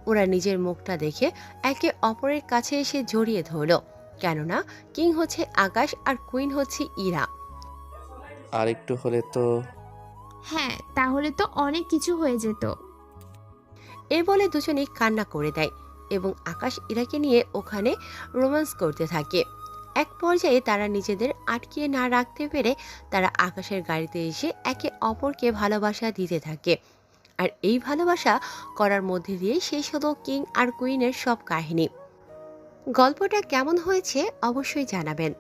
ওরা নিজের মুখটা দেখে একে অপরের কাছে এসে জড়িয়ে ধরল, কেননা কিং হচ্ছে আকাশ আর কুইন হচ্ছে ইরা। আর একটু হলে তো। হ্যাঁ, তাহলে তো অনেক কিছু হয়ে যেত। এ বলে দুজনেই কান্না করে দেয় এবং আকাশ ইরাকে নিয়ে ওখানে রোম্যান্স করতে থাকে। এক পর্যায়ে তারা নিজেদের আটকিয়ে না রাখতে পেরে তারা আকাশের গাড়িতে এসে একে অপরকে ভালোবাসা দিতে থাকে। আর এই ভালোবাসা করার মধ্যে দিয়ে শেষ হলো কিং আর কুইনের সব কাহিনী। গল্পটা কেমন হয়েছে অবশ্যই জানাবেন।